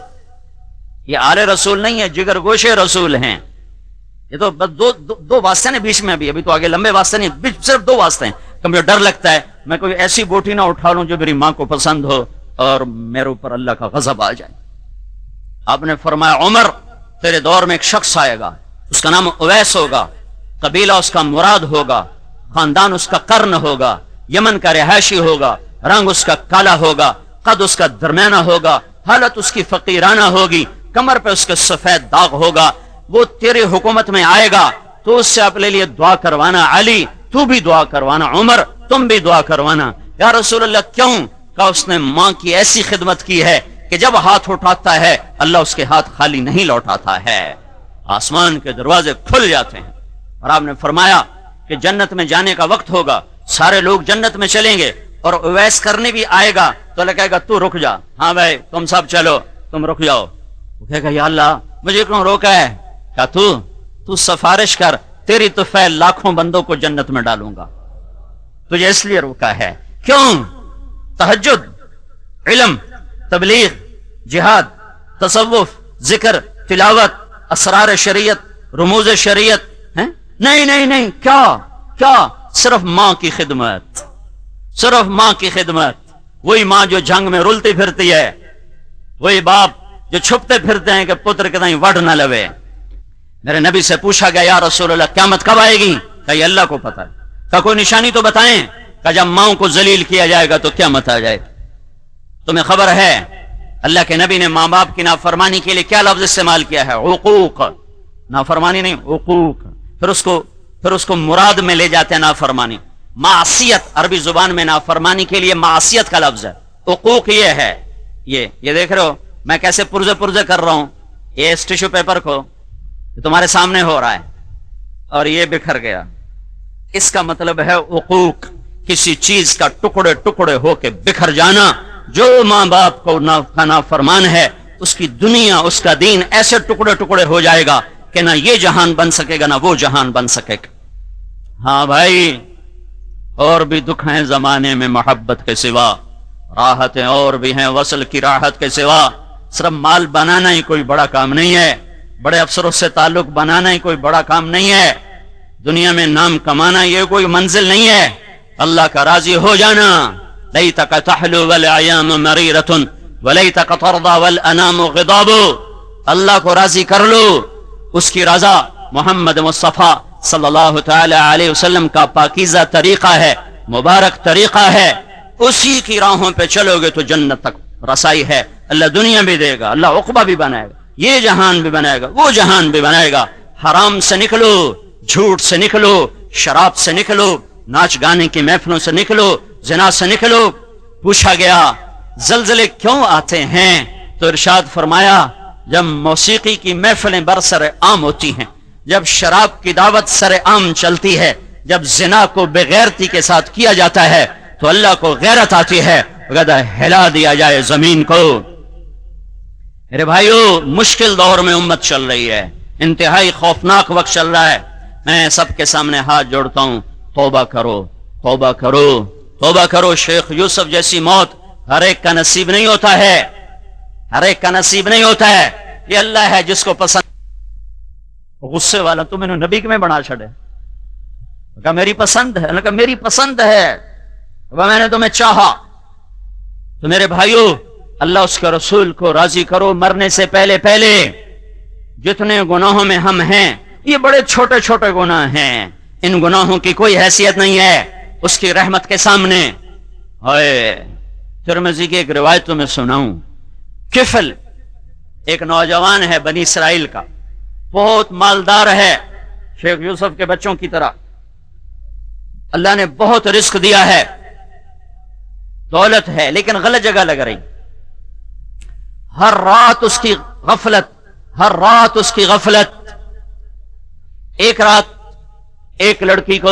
یہ آل رسول نہیں ہے، جگر گوشے رسول ہیں۔ یہ تو بس دو واسطے ہیں بیچ میں، ابھی تو آگے لمبے واسطے نہیں، بیچ صرف 2 واسطے ہیں کہ مجھے ڈر لگتا ہے میں کوئی ایسی بوٹی نہ اٹھا لوں جو میری ماں کو پسند ہو اور میرے اوپر اللہ کا غضب آ جائے۔ آپ نے فرمایا عمر، تیرے دور میں ایک شخص آئے گا، اس کا نام اویس ہوگا، قبیلہ اس کا مراد ہوگا، خاندان اس کا قرن ہوگا، یمن کا رہائشی ہوگا، رنگ اس کا کالا ہوگا، قد اس کا درمیانہ ہوگا، حالت اس کی فقیرانہ ہوگی، کمر پہ اس کے سفید داغ ہوگا۔ وہ تیرے حکومت میں آئے گا تو اس سے اپنے لیے دعا کروانا، علی تو بھی دعا کروانا، عمر تم بھی دعا کروانا۔ یا رسول اللہ کیوں؟ کہا اس نے ماں کی ایسی خدمت کی ہے کہ جب ہاتھ اٹھاتا ہے اللہ اس کے ہاتھ خالی نہیں لوٹاتا ہے، آسمان کے دروازے کھل جاتے ہیں۔ اور آپ نے فرمایا کہ جنت میں جانے کا وقت ہوگا، سارے لوگ جنت میں چلیں گے اور اویس کرنے بھی آئے گا، تو اللہ کہے گا تو رک جا، ہاں بھائی تم سب چلو، تم رک جاؤ۔ وہ کہے گا یا اللہ مجھے کیوں روکا ہے؟ کہا تو سفارش کر، تیری تو فعل لاکھوں بندوں کو جنت میں ڈالوں گا، تجھے اس لیے روکا ہے۔ کیوں؟ تہجد، علم، تبلیغ، جہاد، تصوف، ذکر، تلاوت، اسرار شریعت، رموز شریعت، نہیں، کیا صرف ماں کی خدمت، صرف ماں کی خدمت۔ وہی ماں جو جنگ میں رلتی پھرتی ہے، وہی باپ جو چھپتے پھرتے ہیں کہ پتر کے تائیں وڈ نہ لوے۔ میرے نبی سے پوچھا گیا یا رسول اللہ قیامت کب آئے گی؟ کہ یہ اللہ کو پتہ ہے۔ کہ کوئی نشانی تو بتائیں۔ کہ جب ماؤں کو ذلیل کیا جائے گا تو قیامت آ جائے۔ تمہیں خبر ہے اللہ کے نبی نے ماں باپ کی نافرمانی کے لیے کیا لفظ استعمال کیا ہے؟ عقوق، نافرمانی نہیں، عقوق۔ پھر اس کو مراد میں لے جاتے ہیں نافرمانی۔ معصیت، عربی زبان میں نافرمانی کے لیے معصیت کا لفظ ہے، عقوق یہ ہے۔ یہ دیکھ رہے ہو میں کیسے پرزے کر رہا ہوں، یہ اس ٹیشو پیپر کو تمہارے سامنے ہو رہا ہے، اور یہ بکھر گیا. اس کا مطلب ہے عقوق، کسی چیز کا ٹکڑے ٹکڑے ہو کے بکھر جانا. جو ماں باپ کو نافرمان ہے اس کی دنیا، اس کا دین ایسے ٹکڑے ٹکڑے ہو جائے گا کہ نہ یہ جہان بن سکے گا نہ وہ جہان بن سکے گا. ہاں بھائی، اور بھی دکھ ہیں زمانے میں محبت کے سوا، راحتیں اور بھی ہیں وصل کی راحت کے سوا. صرف مال بنانا ہی کوئی بڑا کام نہیں ہے، بڑے افسروں سے تعلق بنانا ہی کوئی بڑا کام نہیں ہے، دنیا میں نام کمانا یہ کوئی منزل نہیں ہے. اللہ کا راضی ہو جانا. لیتک تحلو والایام مریرۃ ولیتک ترضی والانام غضاب. اللہ کو راضی کر لو، اس کی رضا محمد مصطفیٰ صلی اللہ تعالی علیہ وسلم کا پاکیزہ طریقہ ہے، مبارک طریقہ ہے. اسی کی راہوں پہ چلو گے تو جنت تک رسائی ہے. اللہ دنیا بھی دے گا، اللہ عقبہ بھی بنائے گا، یہ جہان بھی بنائے گا، وہ جہان بھی بنائے گا. حرام سے نکلو، جھوٹ سے نکلو، شراب سے نکلو، ناچ گانے کی محفلوں سے نکلو، زنا سے نکلو. پوچھا گیا زلزلے کیوں آتے ہیں؟ تو ارشاد فرمایا جب موسیقی کی محفلیں برسر عام ہوتی ہیں، جب شراب کی دعوت سر عام چلتی ہے، جب زنا کو بغیرتی کے ساتھ کیا جاتا ہے تو اللہ کو غیرت آتی ہے، گدا ہلا دیا جائے زمین کو. میرے بھائیو، مشکل دور میں امت چل رہی ہے، انتہائی خوفناک وقت چل رہا ہے. میں سب کے سامنے ہاتھ جوڑتا ہوں، توبہ کرو، توبہ کرو، توبہ کرو. شیخ یوسف جیسی موت ہر ایک کا نصیب نہیں ہوتا ہے، ہر ایک کا نصیب نہیں ہوتا ہے. یہ اللہ ہے جس کو پسند. غصے والا تو میں نے نبی میں بنا چھڑے، کہا میری پسند ہے، کہا میری پسند ہے، میں نے تمہیں چاہا. تو میرے بھائیو، اللہ اس کے رسول کو راضی کرو. مرنے سے پہلے پہلے جتنے گناہوں میں ہم ہیں یہ بڑے چھوٹے چھوٹے گناہ ہیں، ان گناہوں کی کوئی حیثیت نہیں ہے اس کی رحمت کے سامنے. ترمذی کی ایک روایت میں سناؤں. کفل ایک نوجوان ہے بنی اسرائیل کا، بہت مالدار ہے، شیخ یوسف کے بچوں کی طرح. اللہ نے بہت رزق دیا ہے، دولت ہے، لیکن غلط جگہ لگ رہی. ہر رات اس کی غفلت، ہر رات اس کی غفلت. ایک رات ایک لڑکی کو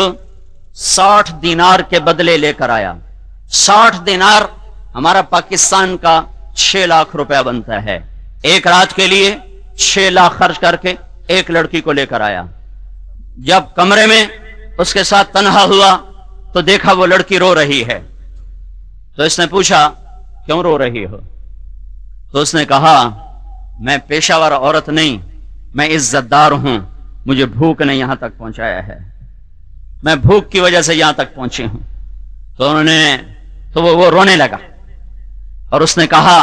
60 دینار کے بدلے لے کر آیا. 60 دینار ہمارا پاکستان کا 6 لاکھ روپیہ بنتا ہے. ایک رات کے لیے 6 لاکھ خرچ کر کے ایک لڑکی کو لے کر آیا. جب کمرے میں اس کے ساتھ تنہا ہوا تو دیکھا وہ لڑکی رو رہی ہے. تو اس نے پوچھا کیوں رو رہی ہو؟ تو اس نے کہا میں پیشہ ور عورت نہیں، میں عزت دار ہوں، مجھے بھوک نے یہاں تک پہنچایا ہے، میں بھوک کی وجہ سے یہاں تک پہنچی ہوں. تو وہ رونے لگا اور اس نے کہا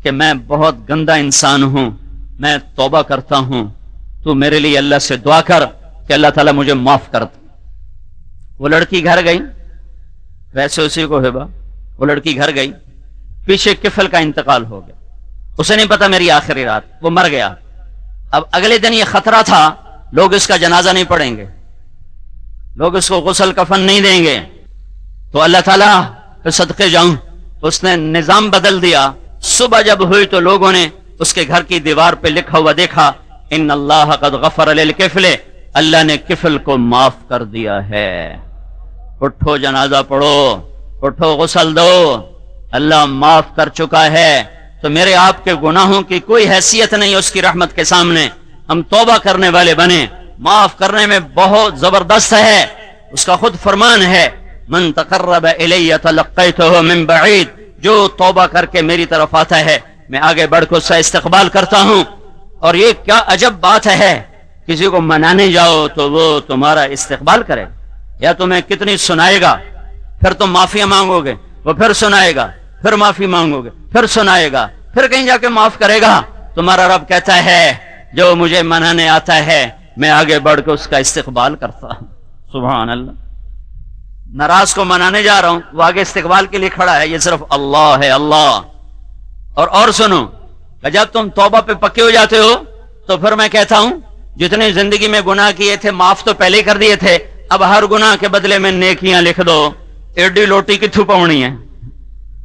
کہ میں بہت گندا انسان ہوں، میں توبہ کرتا ہوں، تو میرے لیے اللہ سے دعا کر کہ اللہ تعالیٰ مجھے معاف کر دے. وہ لڑکی گھر گئی، ویسے اسی کو ہے وہ لڑکی گھر گئی. پیچھے کفل کا انتقال ہو گیا، اسے نہیں پتا میری آخری رات، وہ مر گیا. اب اگلے دن یہ خطرہ تھا لوگ اس کا جنازہ نہیں پڑھیں گے، لوگ اس کو غسل کفن نہیں دیں گے. تو اللہ تعالیٰ پہ صدقے جاؤں، اس نے نظام بدل دیا. صبح جب ہوئی تو لوگوں نے اس کے گھر کی دیوار پہ لکھا ہوا دیکھا ان اللہ قد غفر للکفل، اللہ نے کفل کو معاف کر دیا ہے. اٹھو جنازہ پڑھو، اٹھو غسل دو، اللہ معاف کر چکا ہے. تو میرے آپ کے گناہوں کی کوئی حیثیت نہیں اس کی رحمت کے سامنے. ہم توبہ کرنے والے بنے، معاف کرنے میں بہت زبردست ہے. اس کا خود فرمان ہے من تقرب الی تلقیتہ من بعید، جو توبہ کر کے میری طرف آتا ہے میں آگے بڑھ کر اس کا استقبال کرتا ہوں. اور یہ کیا عجب بات ہے، کسی کو منانے جاؤ تو وہ تمہارا استقبال کرے، یا تمہیں کتنی سنائے گا، پھر تم معافی مانگو گے، وہ پھر سنائے گا، پھر معافی مانگو گے، پھر سنائے گا، پھر کہیں جا کے معاف کرے گا. تمہارا رب کہتا ہے جو مجھے منانے آتا ہے میں آگے بڑھ کے اس کا استقبال کرتا ہوں. سبحان اللہ. ناراض کو منانے جا رہا ہوں، وہ آگے استقبال کے لیے کھڑا ہے، یہ صرف اللہ ہے، اللہ. اور سنو کہ جب تم توبہ پہ پکے ہو جاتے ہو تو پھر میں کہتا ہوں جتنے زندگی میں گناہ کیے تھے معاف تو پہلے ہی کر دیے تھے، اب ہر گناہ کے بدلے میں نیکیاں لکھ دو. ایڈی لوٹی کی تھوپونی ہے.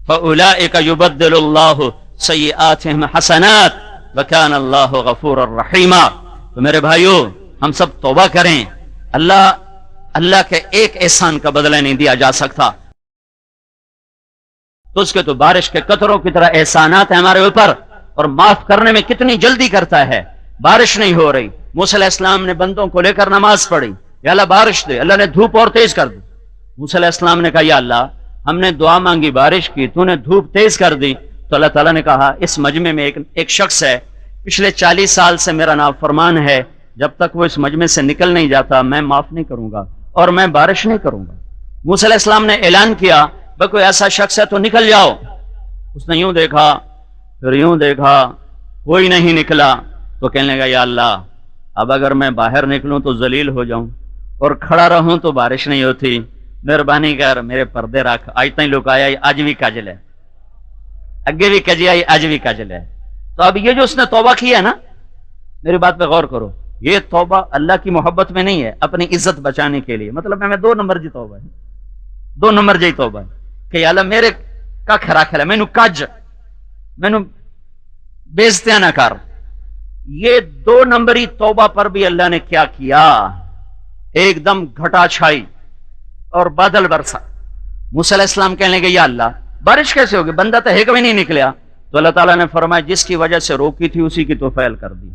فَأُولَئِكَ يُبَدِّلُ اللَّهُ سَيِّئَاتِهِمْ حَسَنَاتٍ وَكَانَ اللَّهُ غَفُورًا رَحِيمًا. تو میرے بھائیو ہم سب توبہ کریں. اللہ کے ایک احسان کا بدلہ نہیں دیا جا سکتا. تو اس کے تو بارش کے قطروں کی طرح احسانات ہیں ہمارے اوپر, اور معاف کرنے میں کتنی جلدی کرتا ہے. بارش نہیں ہو رہی, موسیٰ علیہ السلام نے بندوں کو لے کر نماز پڑھی, یا اللہ بارش دے. اللہ نے دھوپ اور تیز کر دی. موسیٰ علیہ السلام نے کہا یا اللہ ہم نے دعا مانگی بارش کی, تو نے دھوپ تیز کر دی. تو اللہ تعالیٰ نے کہا اس مجمع میں ایک شخص ہے پچھلے 40 سال سے میرا نافرمان ہے, جب تک وہ اس مجمع سے نکل نہیں جاتا میں معاف نہیں کروں گا اور میں بارش نہیں کروں گا. موسیٰ علیہ السلام نے اعلان کیا بھئی کوئی ایسا شخص ہے تو نکل جاؤ. اس نے یوں دیکھا پھر یوں دیکھا, کوئی نہیں نکلا. تو کہنے لگا یا اللہ اب اگر میں باہر نکلوں تو ذلیل ہو جاؤں, اور کھڑا رہوں تو بارش نہیں ہوتی, مہربانی کر میرے پردے رکھ. آج تک لوگ آیا آج بھی کاجل ہے, اگے بھی کجی آئی آج بھی کاجل ہے. تو اب یہ جو اس نے توبہ کیا ہے نا, میری بات پہ غور کرو, یہ توبہ اللہ کی محبت میں نہیں ہے, اپنی عزت بچانے کے لیے. مطلب میں 2 نمبر جی توبہ ہے, 2 نمبر جی توبہ ہے کہ یا اللہ میرے کا کھرا کھلا مینو کج مینو بےزتیاں نہ کر. یہ 2 نمبری توبہ پر بھی اللہ نے کیا کیا, ایک دم گھٹا چھائی اور بادل برسا. موسیٰ علیہ السلام کہنے لگے یا اللہ بارش کیسے ہوگی, بندہ تو ایک بھی نہیں نکلیا. تو اللہ تعالیٰ نے فرمایا جس کی وجہ سے روکی تھی اسی کی تو فعل کر دی.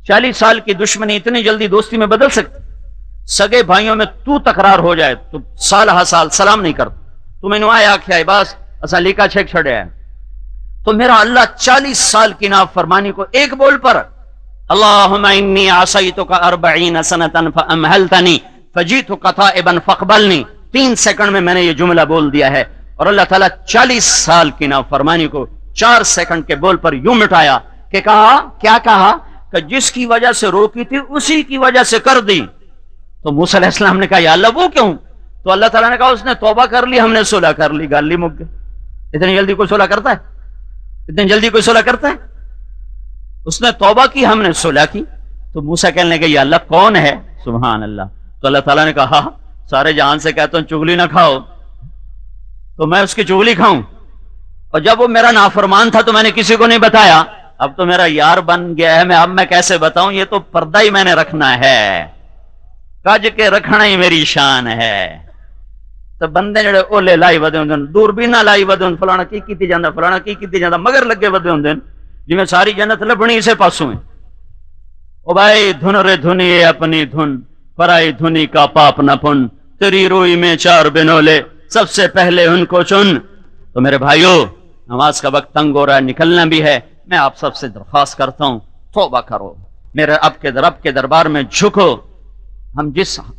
40 سال کی دشمنی اتنی جلدی دوستی میں بدل سکتی؟ سگے بھائیوں میں تو تکرار ہو جائے تو سال ہا سال سلام نہیں کرتا, تو میں نے آیا کیا ہے بس اسا لیکا چھیک چھڑیا ہے. تو میرا اللہ 40 سال کی نافرمانی کو ایک بول پر اللہم انی عصیتک 40 سنتا فامہلتنی فجیتک تائبا فاقبلنی, 3 سیکنڈ میں میں نے یہ جملہ بول دیا ہے. اور اللہ تعالیٰ 40 سال کی نافرمانی کو 4 سیکنڈ کے بول پر یوں مٹایا کہ کہا کیا کہا کہ جس کی وجہ سے روکی تھی اسی کی وجہ سے کر دی. تو موسیٰ علیہ السلام نے کہا یا اللہ وہ کیوں؟ تو اللہ تعالیٰ نے کہا اس نے توبہ کر لی, ہم نے صلح کر لی, گالی مک گئی. اتنی جلدی کوئی صلح کرتا ہے؟ اتنی جلدی کوئی صلح کرتا ہے؟ اس نے توبہ کی, ہم نے صلح کی. تو موسیٰ کہنے لگے یا اللہ کون ہے؟ سبحان اللہ. تو اللہ تعالیٰ نے کہا سارے جہان سے کہتا ہوں چغلی نہ کھاؤ, تو میں اس کی چغلی کھاؤں. اور جب وہ میرا نافرمان تھا تو میں نے کسی کو نہیں بتایا, اب تو میرا یار بن گیا ہے, اب میں کیسے بتاؤں, یہ تو پردہ ہی میں نے رکھنا ہے, کج کے رکھنا ہی میری شان ہے. تو بندے جڑے اولے لائی ودے ہوندے, دوربیناں لائی ودے ہوندے, فلانا کی کیتی جاندا, فلانا کی کیتی جاندا, مگر لگے ودے ہوندے جی میں ساری جنت لبنی اسے پاسوں ہے. او بھائی دھن رے دھنی اپنی دھن, پرائی دھنی کا پاپ نہ پن, تیری روئی میں 4 بنولے سب سے پہلے ان کو چن. تو میرے بھائیو نماز کا وقت تنگ ہو رہا ہے, نکلنا بھی ہے. میں آپ سب سے درخواست کرتا ہوں توبہ کرو, میرے رب کے دربار میں جھکو. ہم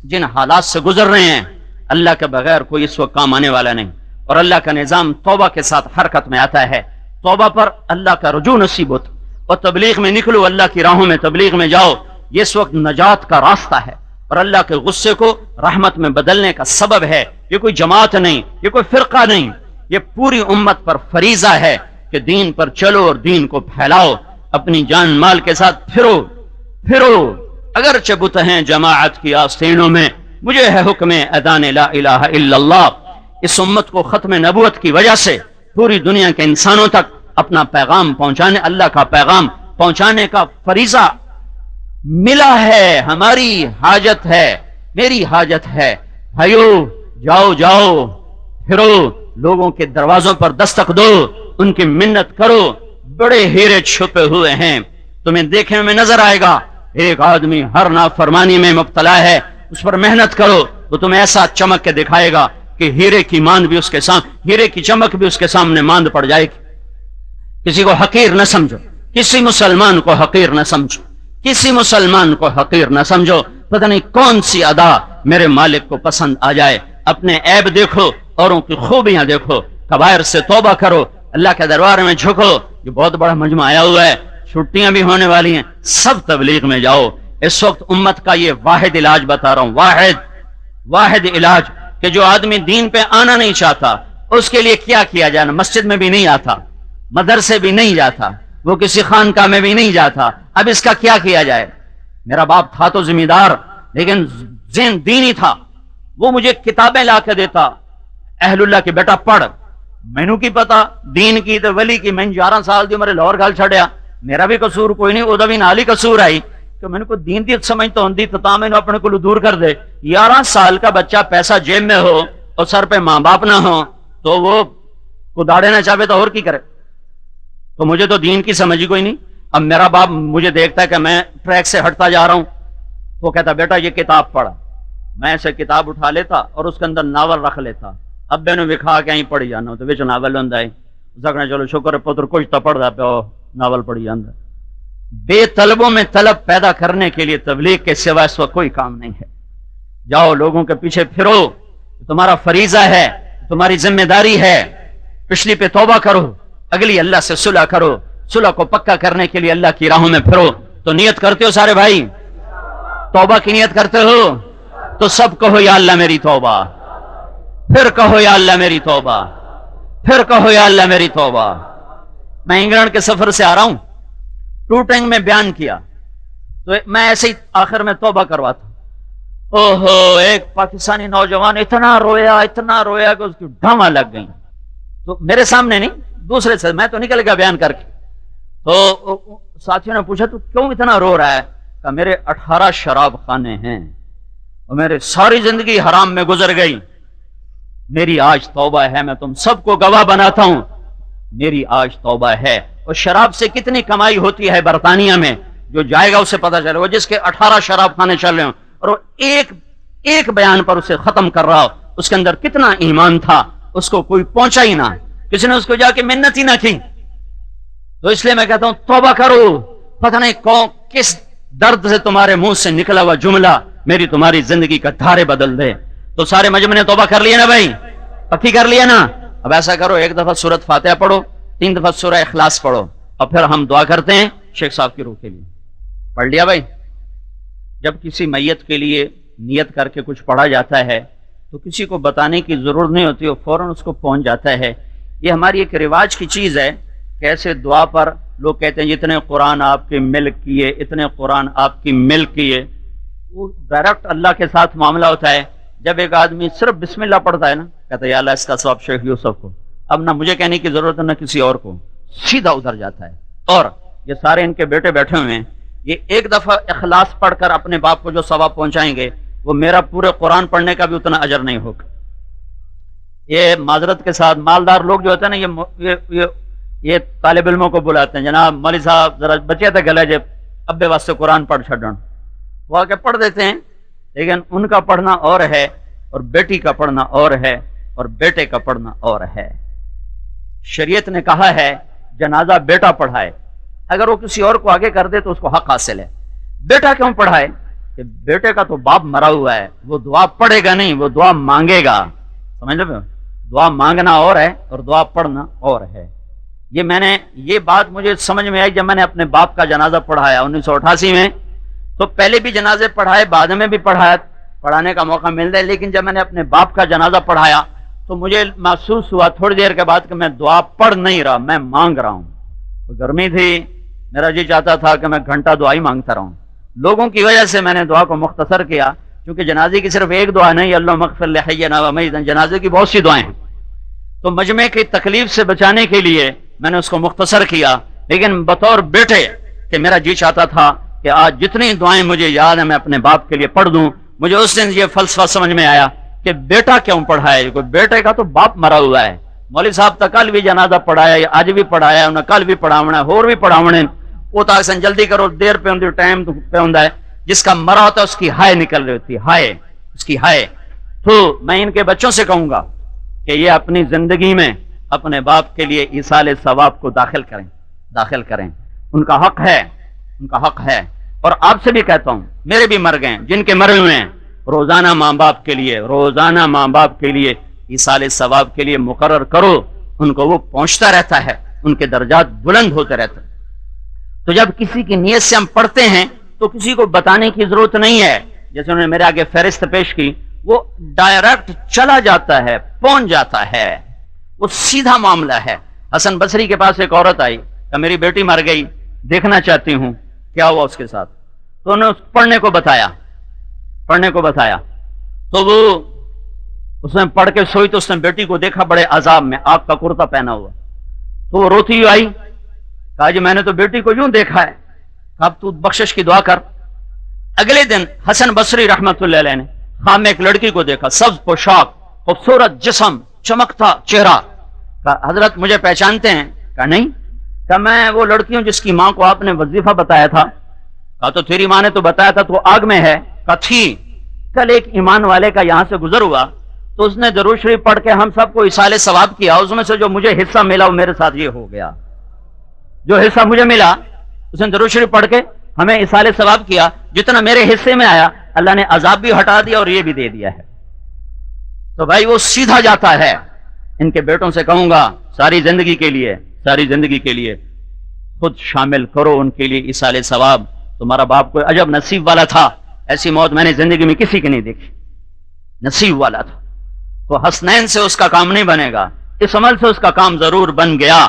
جن حالات سے گزر رہے ہیں اللہ کے بغیر کوئی اس وقت کام آنے والا نہیں, اور اللہ کا نظام توبہ کے ساتھ حرکت میں آتا ہے. توبہ پر اللہ کا رجوع نصیب ہوتا, اور تبلیغ میں نکلو, اللہ کی راہوں میں تبلیغ میں جاؤ. یہ اس وقت نجات کا راستہ ہے, اور اللہ کے غصے کو رحمت میں بدلنے کا سبب ہے. یہ کوئی جماعت نہیں, یہ کوئی فرقہ نہیں, یہ پوری امت پر فریضہ ہے کہ دین پر چلو اور دین کو پھیلاؤ. اپنی جان مال کے ساتھ پھرو اگرچہ بت ہیں جماعت کی آستینوں میں, مجھے ہے حکم اذان لا الہ الا اللہ. اس امت کو ختم نبوت کی وجہ سے پوری دنیا کے انسانوں تک اپنا پیغام پہنچانے, اللہ کا پیغام پہنچانے کا فریضہ ملا ہے. ہماری حاجت ہے, میری حاجت ہے. بھائیو جاؤ پھرو, لوگوں کے دروازوں پر دستک دو, ان کی منت کرو. بڑے ہیرے چھپے ہوئے ہیں, تمہیں دیکھنے میں نظر آئے گا. ایک آدمی ہر نافرمانی میں مبتلا ہے, اس پر محنت کرو تو تمہیں ایسا چمک کے دکھائے گا کہ ہیرے کی ماند بھی اس کے سامنے, ہیرے کی چمک بھی اس کے سامنے ماند پڑ جائے گی. کسی کو حقیر نہ سمجھو, کسی مسلمان کو حقیر نہ سمجھو, کسی مسلمان کو حقیر نہ سمجھو. پتہ نہیں کون سی ادا میرے مالک کو پسند آ جائے. اپنے عیب دیکھو, اوروں کی خوبیاں دیکھو, کبائر سے توبہ کرو, اللہ کے دربار میں جھکو. یہ بہت بڑا مجمع آیا ہوا ہے, چھٹیاں بھی ہونے والی ہیں, سب تبلیغ میں جاؤ. اس وقت امت کا یہ واحد علاج بتا رہا ہوں, واحد علاج, کہ جو آدمی دین پہ آنا نہیں چاہتا اس کے لیے کیا کیا جائے. مسجد میں بھی نہیں آتا, مدرسے بھی نہیں جاتا, وہ کسی خانقاہ میں بھی نہیں جاتا, اب اس کا کیا کیا جائے. میرا باپ تھا تو ذمہ دار, لیکن ذہن دینی تھا. وہ مجھے کتابیں لا کے دیتا, اہل اللہ کی بیٹا پڑھ. مینو کی پتا دین کی تو ولی کی. میں 11 سال دی عمر لاہور گل چھڑیا, میرا بھی قصور کوئی نہیں, وہ بھی نال ہی قصور آئی کہ کہ میں نے کو دین دی سمجھ تو ہوندی تو تا میں نے اپنے کو دور کر دے. 11 سال کا بچہ پیسہ جیب میں ہو اور سر پہ ماں باپ نہ ہو تو وہ کداڑے نہ چاہے تو اور کی کرے. تو مجھے تو دین کی سمجھ ہی کوئی نہیں. اب میرا باپ مجھے دیکھتا ہے کہ میں ٹریک سے ہٹتا جا رہا ہوں تو کہتا بیٹا یہ کتاب پڑھا. میں ایسے کتاب اٹھا لیتا اور اس کے اندر ناول رکھ لیتا. اب میں نے وکھا کے پڑھی جانا تو وچ ناول ہوندا ہے. سکنا چلو شکر ہے پتر کچھ تو پڑھدا پیا ناول پڑھی جاندا. بے طلبوں میں طلب پیدا کرنے کے لیے تبلیغ کے سوا اس وقت کوئی کام نہیں ہے. جاؤ لوگوں کے پیچھے پھرو, تمہارا فریضہ ہے, تمہاری ذمہ داری ہے. پچھلی پہ توبہ کرو, اگلی اللہ سے صلح کرو. صلح کو پکا کرنے کے لیے اللہ کی راہوں میں پھرو. تو نیت کرتے ہو سارے بھائی, توبہ کی نیت کرتے ہو تو سب کہو یا اللہ میری توبہ, پھر کہو یا اللہ میری توبہ, پھر کہو یا اللہ میری توبہ. میں انگلینڈ کے سفر سے آ رہا ہوں, ٹوٹنگ میں بیان کیا تو میں ایسے ہی آخر میں توبہ کرواتا. اوہو ایک پاکستانی نوجوان اتنا رویا کہ اس کی ڈھاواں لگ گئی. تو میرے سامنے نہیں, دوسرے سے, میں تو نکل گیا بیان کر کے. تو ساتھیوں نے پوچھا تو کیوں اتنا رو رہا ہے؟ کہ میرے 18 شراب خانے ہیں اور میرے ساری زندگی حرام میں گزر گئی. میری آج توبہ ہے, میں تم سب کو گواہ بناتا ہوں, میری آج توبہ ہے. اور شراب سے کتنی کمائی ہوتی ہے برطانیہ میں, جو جائے گا اسے پتا چلے گا. جس کے 18 شراب خانے چل رہے ہوں اور وہ ایک بیان پر اسے ختم کر رہا ہو, اس کے اندر کتنا ایمان تھا, اس کو کوئی پہنچا ہی نہ, کسی نے اس کو جا کے منت ہی نہ کی. تو اس لیے میں کہتا ہوں توبہ کرو. پتہ نہیں کون کس درد سے تمہارے منہ سے نکلا ہوا جملہ میری تمہاری زندگی کا دھارے بدل دے. تو سارے مجمع نے توبہ کر لیا نا بھائی, پکی کر لیا نا. اب ایسا کرو, ایک دفعہ سورۃ فاتحہ پڑھو, 3 دفعہ سورہ اخلاص پڑھو, اور پھر ہم دعا کرتے ہیں شیخ صاحب کی روح کے لیے. پڑھ لیا بھائی؟ جب کسی میت کے لیے نیت کر کے کچھ پڑھا جاتا ہے تو کسی کو بتانے کی ضرورت نہیں ہوتی, وہ فوراً اس کو پہنچ جاتا ہے. یہ ہماری ایک رواج کی چیز ہے. کیسے دعا پر لوگ کہتے ہیں جتنے قرآن آپ کے ملک کیے, اتنے قرآن آپ کی ملک کیے. وہ ڈائریکٹ اللہ کے ساتھ معاملہ ہوتا ہے. جب ایک آدمی صرف بسم اللہ پڑھتا ہے نا, کہتا ہے یا اللہ اس کا ثواب شیخ یوسف کو, اب نہ مجھے کہنے کی ضرورت ہے نہ کسی اور کو, سیدھا ادھر جاتا ہے. اور یہ سارے ان کے بیٹے بیٹھے ہوئے ہیں, یہ ایک دفعہ اخلاص پڑھ کر اپنے باپ کو جو ثواب پہنچائیں گے وہ میرا پورے قرآن پڑھنے کا بھی اتنا اجر نہیں ہوگا. یہ معذرت کے ساتھ مالدار لوگ جو ہوتے ہیں نا, یہ طالب علموں کو بلاتے ہیں, جناب مولوی صاحب ذرا بچے تھے گلے جب ابے واسطے قرآن پڑھ چھڑن, وہ آ کے پڑھ دیتے ہیں. لیکن ان کا پڑھنا اور ہے اور بیٹی کا پڑھنا اور ہے اور بیٹے کا پڑھنا اور ہے. شریعت نے کہا ہے جنازہ بیٹا پڑھائے, اگر وہ کسی اور کو آگے کر دے تو اس کو حق حاصل ہے. بیٹا کیوں پڑھائے؟ کہ بیٹے کا تو باپ مرا ہوا ہے, وہ دعا پڑھے گا نہیں, وہ دعا مانگے گا. سمجھ لو, دعا مانگنا اور ہے اور دعا پڑھنا اور ہے. یہ بات مجھے سمجھ میں آئی جب میں نے اپنے باپ کا جنازہ پڑھایا 1988 میں. تو پہلے بھی جنازے پڑھائے, بعد میں بھی پڑھانے کا موقع ملتا ہے. لیکن جب میں نے اپنے باپ کا جنازہ پڑھایا تو مجھے محسوس ہوا تھوڑی دیر کے بعد کہ میں دعا پڑھ نہیں رہا, میں مانگ رہا ہوں. تو گرمی تھی, میرا جی چاہتا تھا کہ میں گھنٹہ دعا ہی مانگتا رہوں. لوگوں کی وجہ سے میں نے دعا کو مختصر کیا, کیونکہ جنازے کی صرف ایک دعا نہیں, اللہ مغفر لحینا و میتنا, جنازے کی بہت سی دعائیں ہیں. تو مجمع کی تکلیف سے بچانے کے لیے میں نے اس کو مختصر کیا. لیکن بطور بیٹے کہ میرا جی چاہتا تھا کہ آج جتنی دعائیں مجھے یاد ہیں میں اپنے باپ کے لیے پڑھ دوں. مجھے اس دن یہ فلسفہ سمجھ میں آیا کہ بیٹا کیوں پڑھائے, کوئی بیٹے کا تو باپ مرا ہوا ہے. مولوی صاحب تک کل بھی جنازہ پڑھایا, آج بھی پڑھایا, انہیں کل بھی پڑھاونا ہے, اور بھی پڑھاونا ہے. وہ تاکہ جلدی کرو, دیر پہ ہوندی, ٹائم پہ ہوندا ہے. جس کا مرا ہوتا ہے اس کی ہائے نکل رہی ہوتی ہے, ہائے, اس کی ہائے. تو میں ان کے بچوں سے کہوں گا کہ یہ اپنی زندگی میں اپنے باپ کے لیے ایصال ثواب کو داخل کریں. ان کا حق ہے. اور آپ سے بھی کہتا ہوں, میرے بھی مر گئے, جن کے مرے ہوئے ہیں, روزانہ ماں باپ کے لیے ایصال ثواب کے لیے مقرر کرو. ان کو وہ پہنچتا رہتا ہے, ان کے درجات بلند ہوتے رہتے ہیں. تو جب کسی کی نیت سے ہم پڑھتے ہیں تو کسی کو بتانے کی ضرورت نہیں ہے. جیسے انہوں نے میرے آگے فہرست پیش کی, وہ ڈائریکٹ چلا جاتا ہے, پہنچ جاتا ہے, وہ سیدھا معاملہ ہے. حسن بصری کے پاس ایک عورت آئی کہ میری بیٹی مر گئی, دیکھنا چاہتی ہوں کیا ہوا اس کے ساتھ. تو انہوں نے پڑھنے کو بتایا. تو وہ اس نے پڑھ کے سوئی تو اس نے بیٹی کو دیکھا بڑے عذاب میں, آگ کا کرتا پہنا ہوا. تو وہ روتی ہوئی آئی, کہا جی میں نے تو بیٹی کو یوں دیکھا ہے. اب تو بخشش کی دعا کر. اگلے دن حسن بصری رحمت اللہ علیہ نے خواب میں ایک لڑکی کو دیکھا، سبز پوشاک، خوبصورت جسم، چمکتا چہرہ. کہا حضرت مجھے پہچانتے ہیں؟ کہا نہیں. کہا میں وہ لڑکی ہوں جس کی ماں کو آپ نے وظیفہ بتایا تھا. کہا تو تیری ماں نے تو بتایا تھا تو آگ میں ہے. کہا تھی. کل ایک ایمان والے کا یہاں سے گزر ہوا تو اس نے درود شریف پڑھ کے ہم سب کو ایصال ثواب کیا، اس میں سے جو مجھے حصہ ملا وہ میرے ساتھ یہ ہو گیا. جو حصہ مجھے ملا اس نے درود شریف پڑھ کے ہمیں ایصال ثواب کیا، جتنا میرے حصے میں آیا اللہ نے عذاب بھی ہٹا دیا اور یہ بھی دے دیا ہے. تو بھائی وہ سیدھا جاتا ہے. ان کے بیٹوں سے کہوں گا ساری زندگی کے لیے خود شامل کرو ان کے لیے ایصال ثواب. تمہارا باپ کوئی عجب نصیب والا تھا، ایسی موت میں نے زندگی میں کسی کی نہیں دیکھی. نصیب والا تھا. تو حسنین سے اس کا کام نہیں بنے گا، اس عمل سے اس کا کام ضرور بن گیا.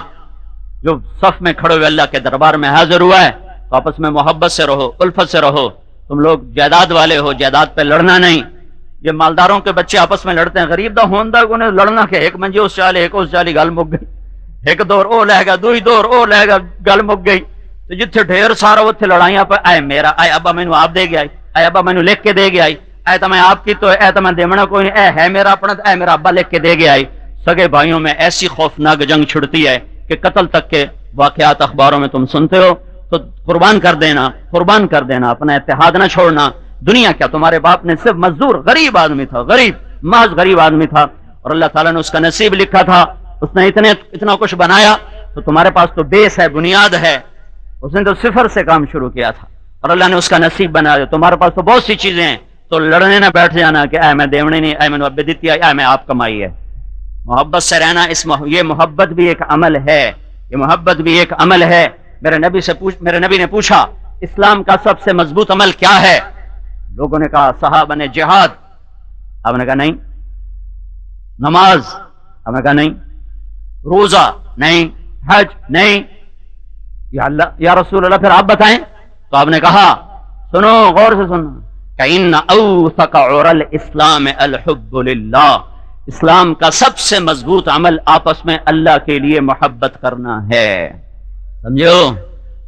جو صف میں کھڑے ہوئے اللہ کے دربار میں حاضر ہوا ہے تو آپس میں محبت سے رہو، الفت سے رہو. تم لوگ جائیداد والے ہو، جائیداد پہ لڑنا نہیں. یہ مالداروں کے بچے آپس میں لڑتے ہیں، غریب دا ہوندا کو نے لڑنا کہ ایک منجی اس چالے ایک اس چالی گل مک گئی، ایک دور او لے گا دوئی دور او لے گا گل مک گئی. تو جتھے ڈھیر سارا اتنے لڑائیاں پہ اے میرا اے ابا مینو آپ دے گیا، اے ابا مینو لکھ کے دے گیا، اے تو میں آپ کی تو اے تو میں دیونا کوئی نہیں، اے ہے میرا اپنا، اے میرا ابا لکھ کے دے گیا. سگے بھائیوں میں ایسی خوفناک جنگ چھڑتی ہے کہ قتل تک کے واقعات اخباروں میں تم سنتے ہو. تو قربان کر دینا اپنا اتحاد نہ چھوڑنا. دنیا کیا تمہارے باپ نے صرف مزدور غریب آدمی تھا، محض غریب آدمی تھا اور اللہ تعالیٰ نے اس کا نصیب لکھا تھا. اس نے اتنا کچھ بنایا تو تمہارے پاس تو بیس ہے، بنیاد ہے. اس نے تو صفر سے کام شروع کیا تھا اور اللہ نے اس کا نصیب بنا دیا. تمہارے پاس تو بہت سی چیزیں ہیں تو لڑنے نہ بیٹھ جانا کہ اے میں دیونے نہیں، اے میں نے ابے دیتی ہے، اے میں آپ کمائی ہے. محبت سے رہنا. یہ محبت بھی ایک عمل ہے. میرے نبی نے پوچھا اسلام کا سب سے مضبوط عمل کیا ہے؟ لوگوں نے کہا، صحابہ نے جہاد. آپ نے کہا نہیں. نماز؟ آپ نے کہا نہیں. روزہ؟ نہیں. حج؟ نہیں. یا رسول اللہ پھر آپ بتائیں. تو آپ نے کہا سنو غور سے سنو کہ ان اوثق عرى الاسلام الحب للہ. اسلام کا سب سے مضبوط عمل آپس میں اللہ کے لیے محبت کرنا ہے. سمجھو؟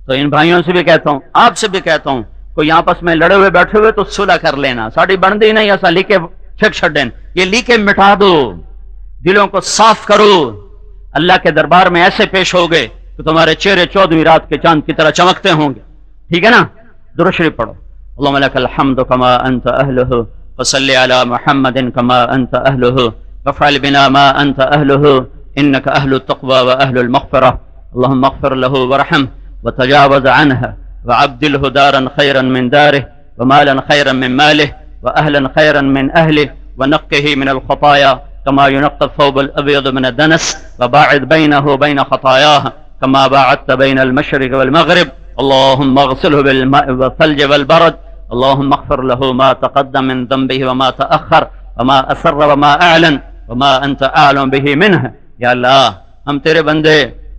تو ان بھائیوں سے بھی کہتا ہوں، آپ سے بھی کہتا ہوں، کوئی آپس میں لڑے ہوئے بیٹھے ہوئے تو صلح کر لینا. ساڑی بندی نہیں ایسا لیکے چھک چھڑیں، یہ لیکے مٹا دو، دلوں کو صاف کرو. اللہ کے دربار میں ایسے پیش ہوگے کہ تمہارے چہرے 14ویں رات کے چاند کی طرح چمکتے ہوں گے. ٹھیک ہے نا؟ درود شریف پڑھو. اللهم لك الحمد كما انت اهله وصل على محمد كما انت اهله وافعل بنا ما انت اهله انك اهل التقوى واهل المغفرة. اللهم اغفر له وارحمه وتجاوز عنه وعبدله دارا خيرا من داره ومالا خيرا من ماله واهلا خيرا من اهله ونقه من الخطايا كما ينقى الثوب الابيض من الدنس وباعد بينه وبين خطاياه كما باعدت بين المشرق والمغرب. اللهم اغسله بالماء والثلج والبرد. اللهم اغفر له ما تقدم من ذنبه وما تأخر وما أسر وما أعلن وما أنت أعلم به منه. یا اللہ ہم تیرے بندے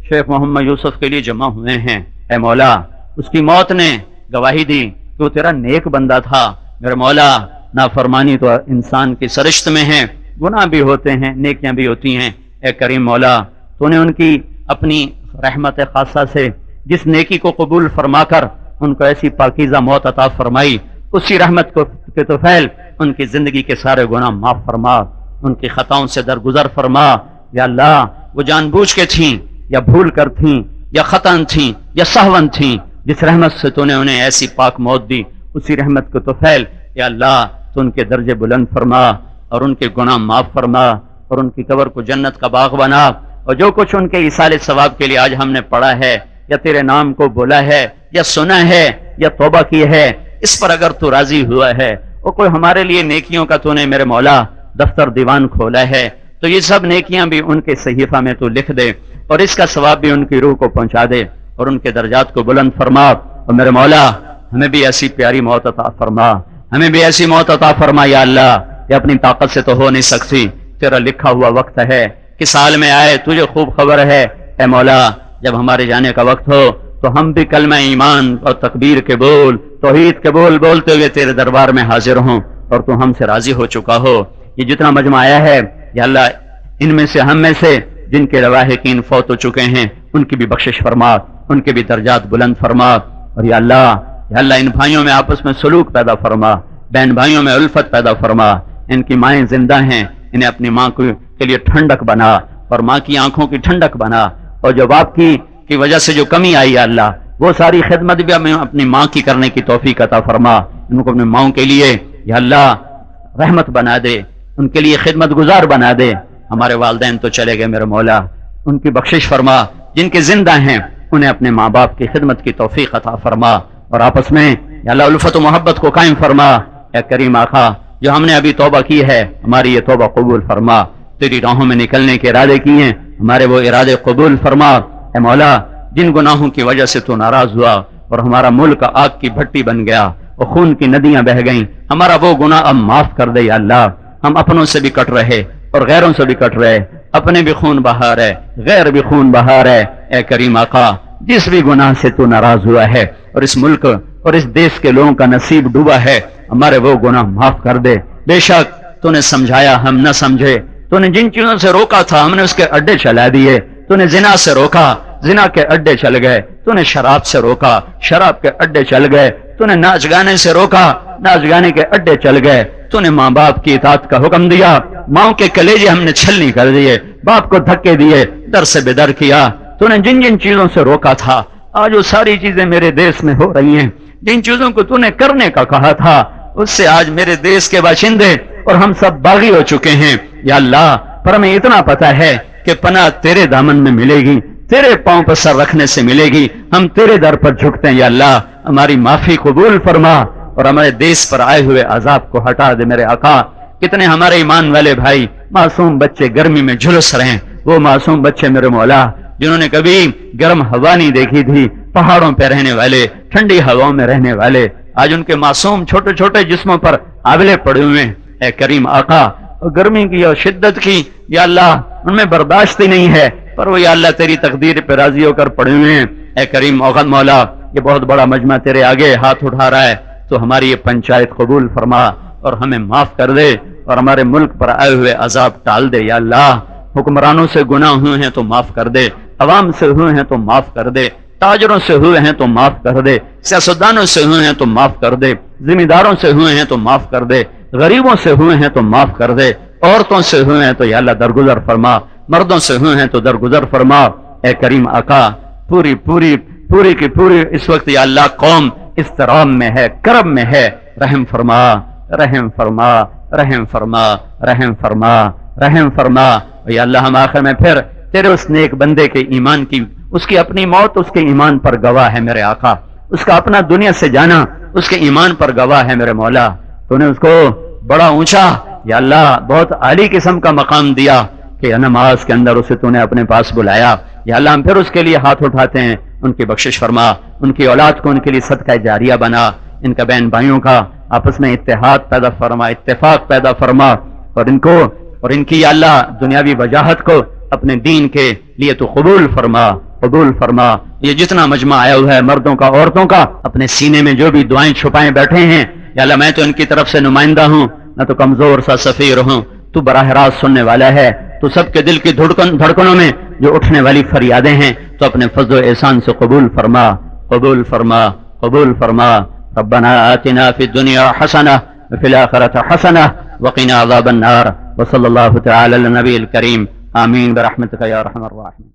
شیخ محمد یوسف کے لیے جمع ہوئے ہیں. اے مولا اس کی موت نے گواہی دی کہ وہ تیرا نیک بندہ تھا. میرے مولا نافرمانی تو انسان کی سرشت میں ہے، گناہ بھی ہوتے ہیں، نیکیاں بھی ہوتی ہیں. اے کریم مولا تو نے ان کی اپنی رحمت خاصہ سے جس نیکی کو قبول فرما کر ان کو ایسی پاکیزہ موت عطا فرمائی، اسی رحمت کو کے توفیل ان کی زندگی کے سارے گناہ معاف فرما، ان کی خطاؤں سے درگزر فرما. یا اللہ وہ جان بوجھ کے تھیں یا بھول کر تھیں یا خطاً تھیں یا سہون تھیں، جس رحمت سے تو نے انہیں ایسی پاک موت دی، اسی رحمت کو توفیل یا اللہ تو ان کے درجے بلند فرما اور ان کے گناہ معاف فرما اور ان کی قبر کو جنت کا باغ بنا. اور جو کچھ ان کے ایصال ثواب کے لیے آج ہم نے پڑھا ہے یا تیرے نام کو بولا ہے یا سنا ہے یا توبہ کی ہے، اس پر اگر تو راضی ہوا ہے اور کوئی ہمارے لیے نیکیوں کا تو نے میرے مولا دفتر دیوان کھولا ہے تو یہ سب نیکیاں بھی ان کے صحیفہ میں تو لکھ دے اور اس کا ثواب بھی ان کی روح کو پہنچا دے اور ان کے درجات کو بلند فرما. اور میرے مولا ہمیں بھی ایسی پیاری موت عطا فرما، ہمیں بھی ایسی موت عطا فرما. یا اللہ یہ اپنی طاقت سے تو ہو نہیں سکتی، تیرا لکھا ہوا وقت ہے کہ سال میں آئے، تجھے خوب خبر ہے. اے مولا جب ہمارے جانے کا وقت ہو تو ہم بھی کلمہ ایمان اور تکبیر کے بول، توحید کے بول بولتے ہوئے تیرے دربار میں حاضر ہوں اور تو ہم سے راضی ہو چکا ہو. یہ جتنا مجمع آیا ہے یا اللہ ان میں سے ہم میں سے جن کے رواحقین فوت ہو چکے ہیں ان کی بھی بخشش فرما، ان کے بھی درجات بلند فرما. اور یا اللہ یا اللہ ان بھائیوں میں آپس میں سلوک پیدا فرما، بہن بھائیوں میں الفت پیدا فرما، ان کی مائیں زندہ ہیں، انہیں اپنی ماں کے لیے ٹھنڈک بنا اور ماں کی آنکھوں کی ٹھنڈک بنا، اور جو باپ کی وجہ سے جو کمی آئی ہے اللہ وہ ساری خدمت بھی ہمیں اپنی ماں کی کرنے کی توفیق عطا فرما، ان کو اپنی ماؤں کے لیے یا اللہ رحمت بنا دے، ان کے لیے خدمت گزار بنا دے۔ ہمارے والدین تو چلے گئے میرے مولا، ان کی بخشش فرما، جن کے زندہ ہیں انہیں اپنے ماں باپ کی خدمت کی توفیق عطا فرما، اور آپس میں یا اللہ الفت و محبت کو قائم فرما۔ اے کریم آقا، جو ہم نے ابھی توبہ کی ہے ہماری یہ توبہ قبول فرما، تیری راہوں میں نکلنے کے ارادے کیے ہیں ہمارے وہ ارادے قبول فرما۔ اے مولا، جن گناہوں کی وجہ سے تو ناراض ہوا اور ہمارا ملک آگ کی بھٹی بن گیا اور خون کی ندیاں بہہ گئیں، ہمارا وہ گناہ اب معاف کر دے یا اللہ۔ ہم اپنوں سے بھی کٹ رہے اور غیروں سے بھی کٹ رہے، اپنے بھی خون بہا رہے، غیر بھی خون بہا رہے۔ اے کریم آقا، جس بھی گناہ سے تو ناراض ہوا ہے اور اس ملک اور اس دیش کے لوگوں کا نصیب ڈوبا ہے، ہمارے وہ گناہ معاف کر دے۔ بے شک تو نے سمجھایا ہم نہ سمجھے، تو نے جن چیزوں سے روکا تھا ہم نے اس کے اڈے چلا دیے، تو نے زنا سے روکا، زنا کے اڈے چل گئے، تو نے شراب سے روکا، شراب کے اڈے چل گئے، تو نے ناچ گانے سے روکا، ناچ گانے کے اڈے چل گئے، تو نے ماں باپ کی اطاعت کا حکم دیا، ماؤں کے کلیجے ہم نے چھلنی کر دیے، باپ کو دھکے دیے، در سے بدر کیا۔ تو نے جن جن چیزوں سے روکا تھا آج وہ ساری چیزیں میرے دیش میں ہو رہی ہیں، جن چیزوں کو تو نے کرنے کا کہا تھا اس سے آج میرے دیش کے باشندے اور ہم سب باغی ہو چکے ہیں یا اللہ۔ پر ہمیں اتنا پتا ہے کہ پناہ تیرے دامن میں ملے گی، تیرے پاؤں پر سر رکھنے سے ملے گی، ہم تیرے در پر جھکتے ہیں یا اللہ۔ ہماری معافی قبول فرما اور ہمارے دیش پر آئے ہوئے عذاب کو ہٹا دے میرے آقا۔ کتنے ہمارے ایمان والے بھائی معصوم بچے گرمی میں جھلس رہے ہیں، وہ معصوم بچے میرے مولا جنہوں نے کبھی گرم ہوا نہیں دیکھی تھی، پہاڑوں پہ رہنے والے، ٹھنڈی ہواؤں میں رہنے والے، آج ان کے معصوم چھوٹے چھوٹے جسموں پر آبلے پڑے ہوئے ہیں۔ اے کریم آقا، گرمی کی اور شدت کی یا اللہ ان میں برداشت ہی نہیں ہے، پر وہ یا اللہ تیری تقدیر پہ راضی ہو کر پڑے ہوئے ہیں۔ اے کریم اوقات مولا، یہ بہت بڑا مجمع تیرے آگے ہاتھ اٹھا رہا ہے، تو ہماری یہ پنچایت قبول فرما اور ہمیں معاف کر دے اور ہمارے ملک پر آئے ہوئے عذاب ٹال دے یا اللہ۔ حکمرانوں سے گناہ ہوئے ہیں تو معاف کر دے، عوام سے ہوئے ہیں تو معاف کر دے، تاجروں سے ہوئے ہیں تو معاف کر دے، سیاستدانوں سے ہوئے ہیں تو معاف کر دے، ذمہ داروں سے ہوئے ہیں تو معاف کر دے، غریبوں سے ہوئے ہیں تو معاف کر دے، عورتوں سے ہوئے ہیں تو یا اللہ درگزر فرما، مردوں سے ہوئے ہیں تو درگزر فرما۔ اے کریم آقا، پوری کی پوری اس وقت یا اللہ قوم اضطراب میں ہے، کرب میں ہے، رحم فرما، رحم فرما، رحم فرما، رحم فرما، رحم فرما۔ یا اللہ ہم آخر میں پھر تیرے اس نیک بندے کے ایمان کی، اس کی اپنی موت اس کے ایمان پر گواہ ہے میرے آقا، اس کا اپنا دنیا سے جانا اس کے ایمان پر گواہ ہے میرے مولا۔ تو نے اس کو بڑا اونچا یا اللہ بہت عالی قسم کا مقام دیا کہ نماز کے اندر اسے تو نے اپنے پاس بلایا یا اللہ۔ ہم پھر اس کے لیے ہاتھ اٹھاتے ہیں، ان کی بخشش فرما، ان کی اولاد کو ان کے لیے صدقہ جاریہ بنا، ان کا بہن بھائیوں کا آپس میں اتحاد پیدا فرما، اتفاق پیدا فرما، اور ان کو اور ان کی یا اللہ دنیاوی وجاہت کو اپنے دین کے لیے تو قبول فرما، قبول فرما۔ یہ جتنا مجمع آیا ہوا ہے مردوں کا عورتوں کا، اپنے سینے میں جو بھی دعائیں چھپائے بیٹھے ہیں یا اللہ، میں تو ان کی طرف سے نمائندہ ہوں، نہ تو کمزور سا سفیر ہوں، تو براہ راست سننے والا ہے، تو سب کے دل کی دھڑکنوں میں جو اٹھنے والی فریادیں ہیں تو اپنے فضل و احسان سے قبول فرما، قبول فرما، قبول فرما۔ ربنا آتنا فی الدنیا حسنہ وفی الآخرۃ حسنہ وقنا عذاب النار، وصلی اللہ تعالی علی النبی الکریم، آمین برحمتک یا ارحم الراحمین۔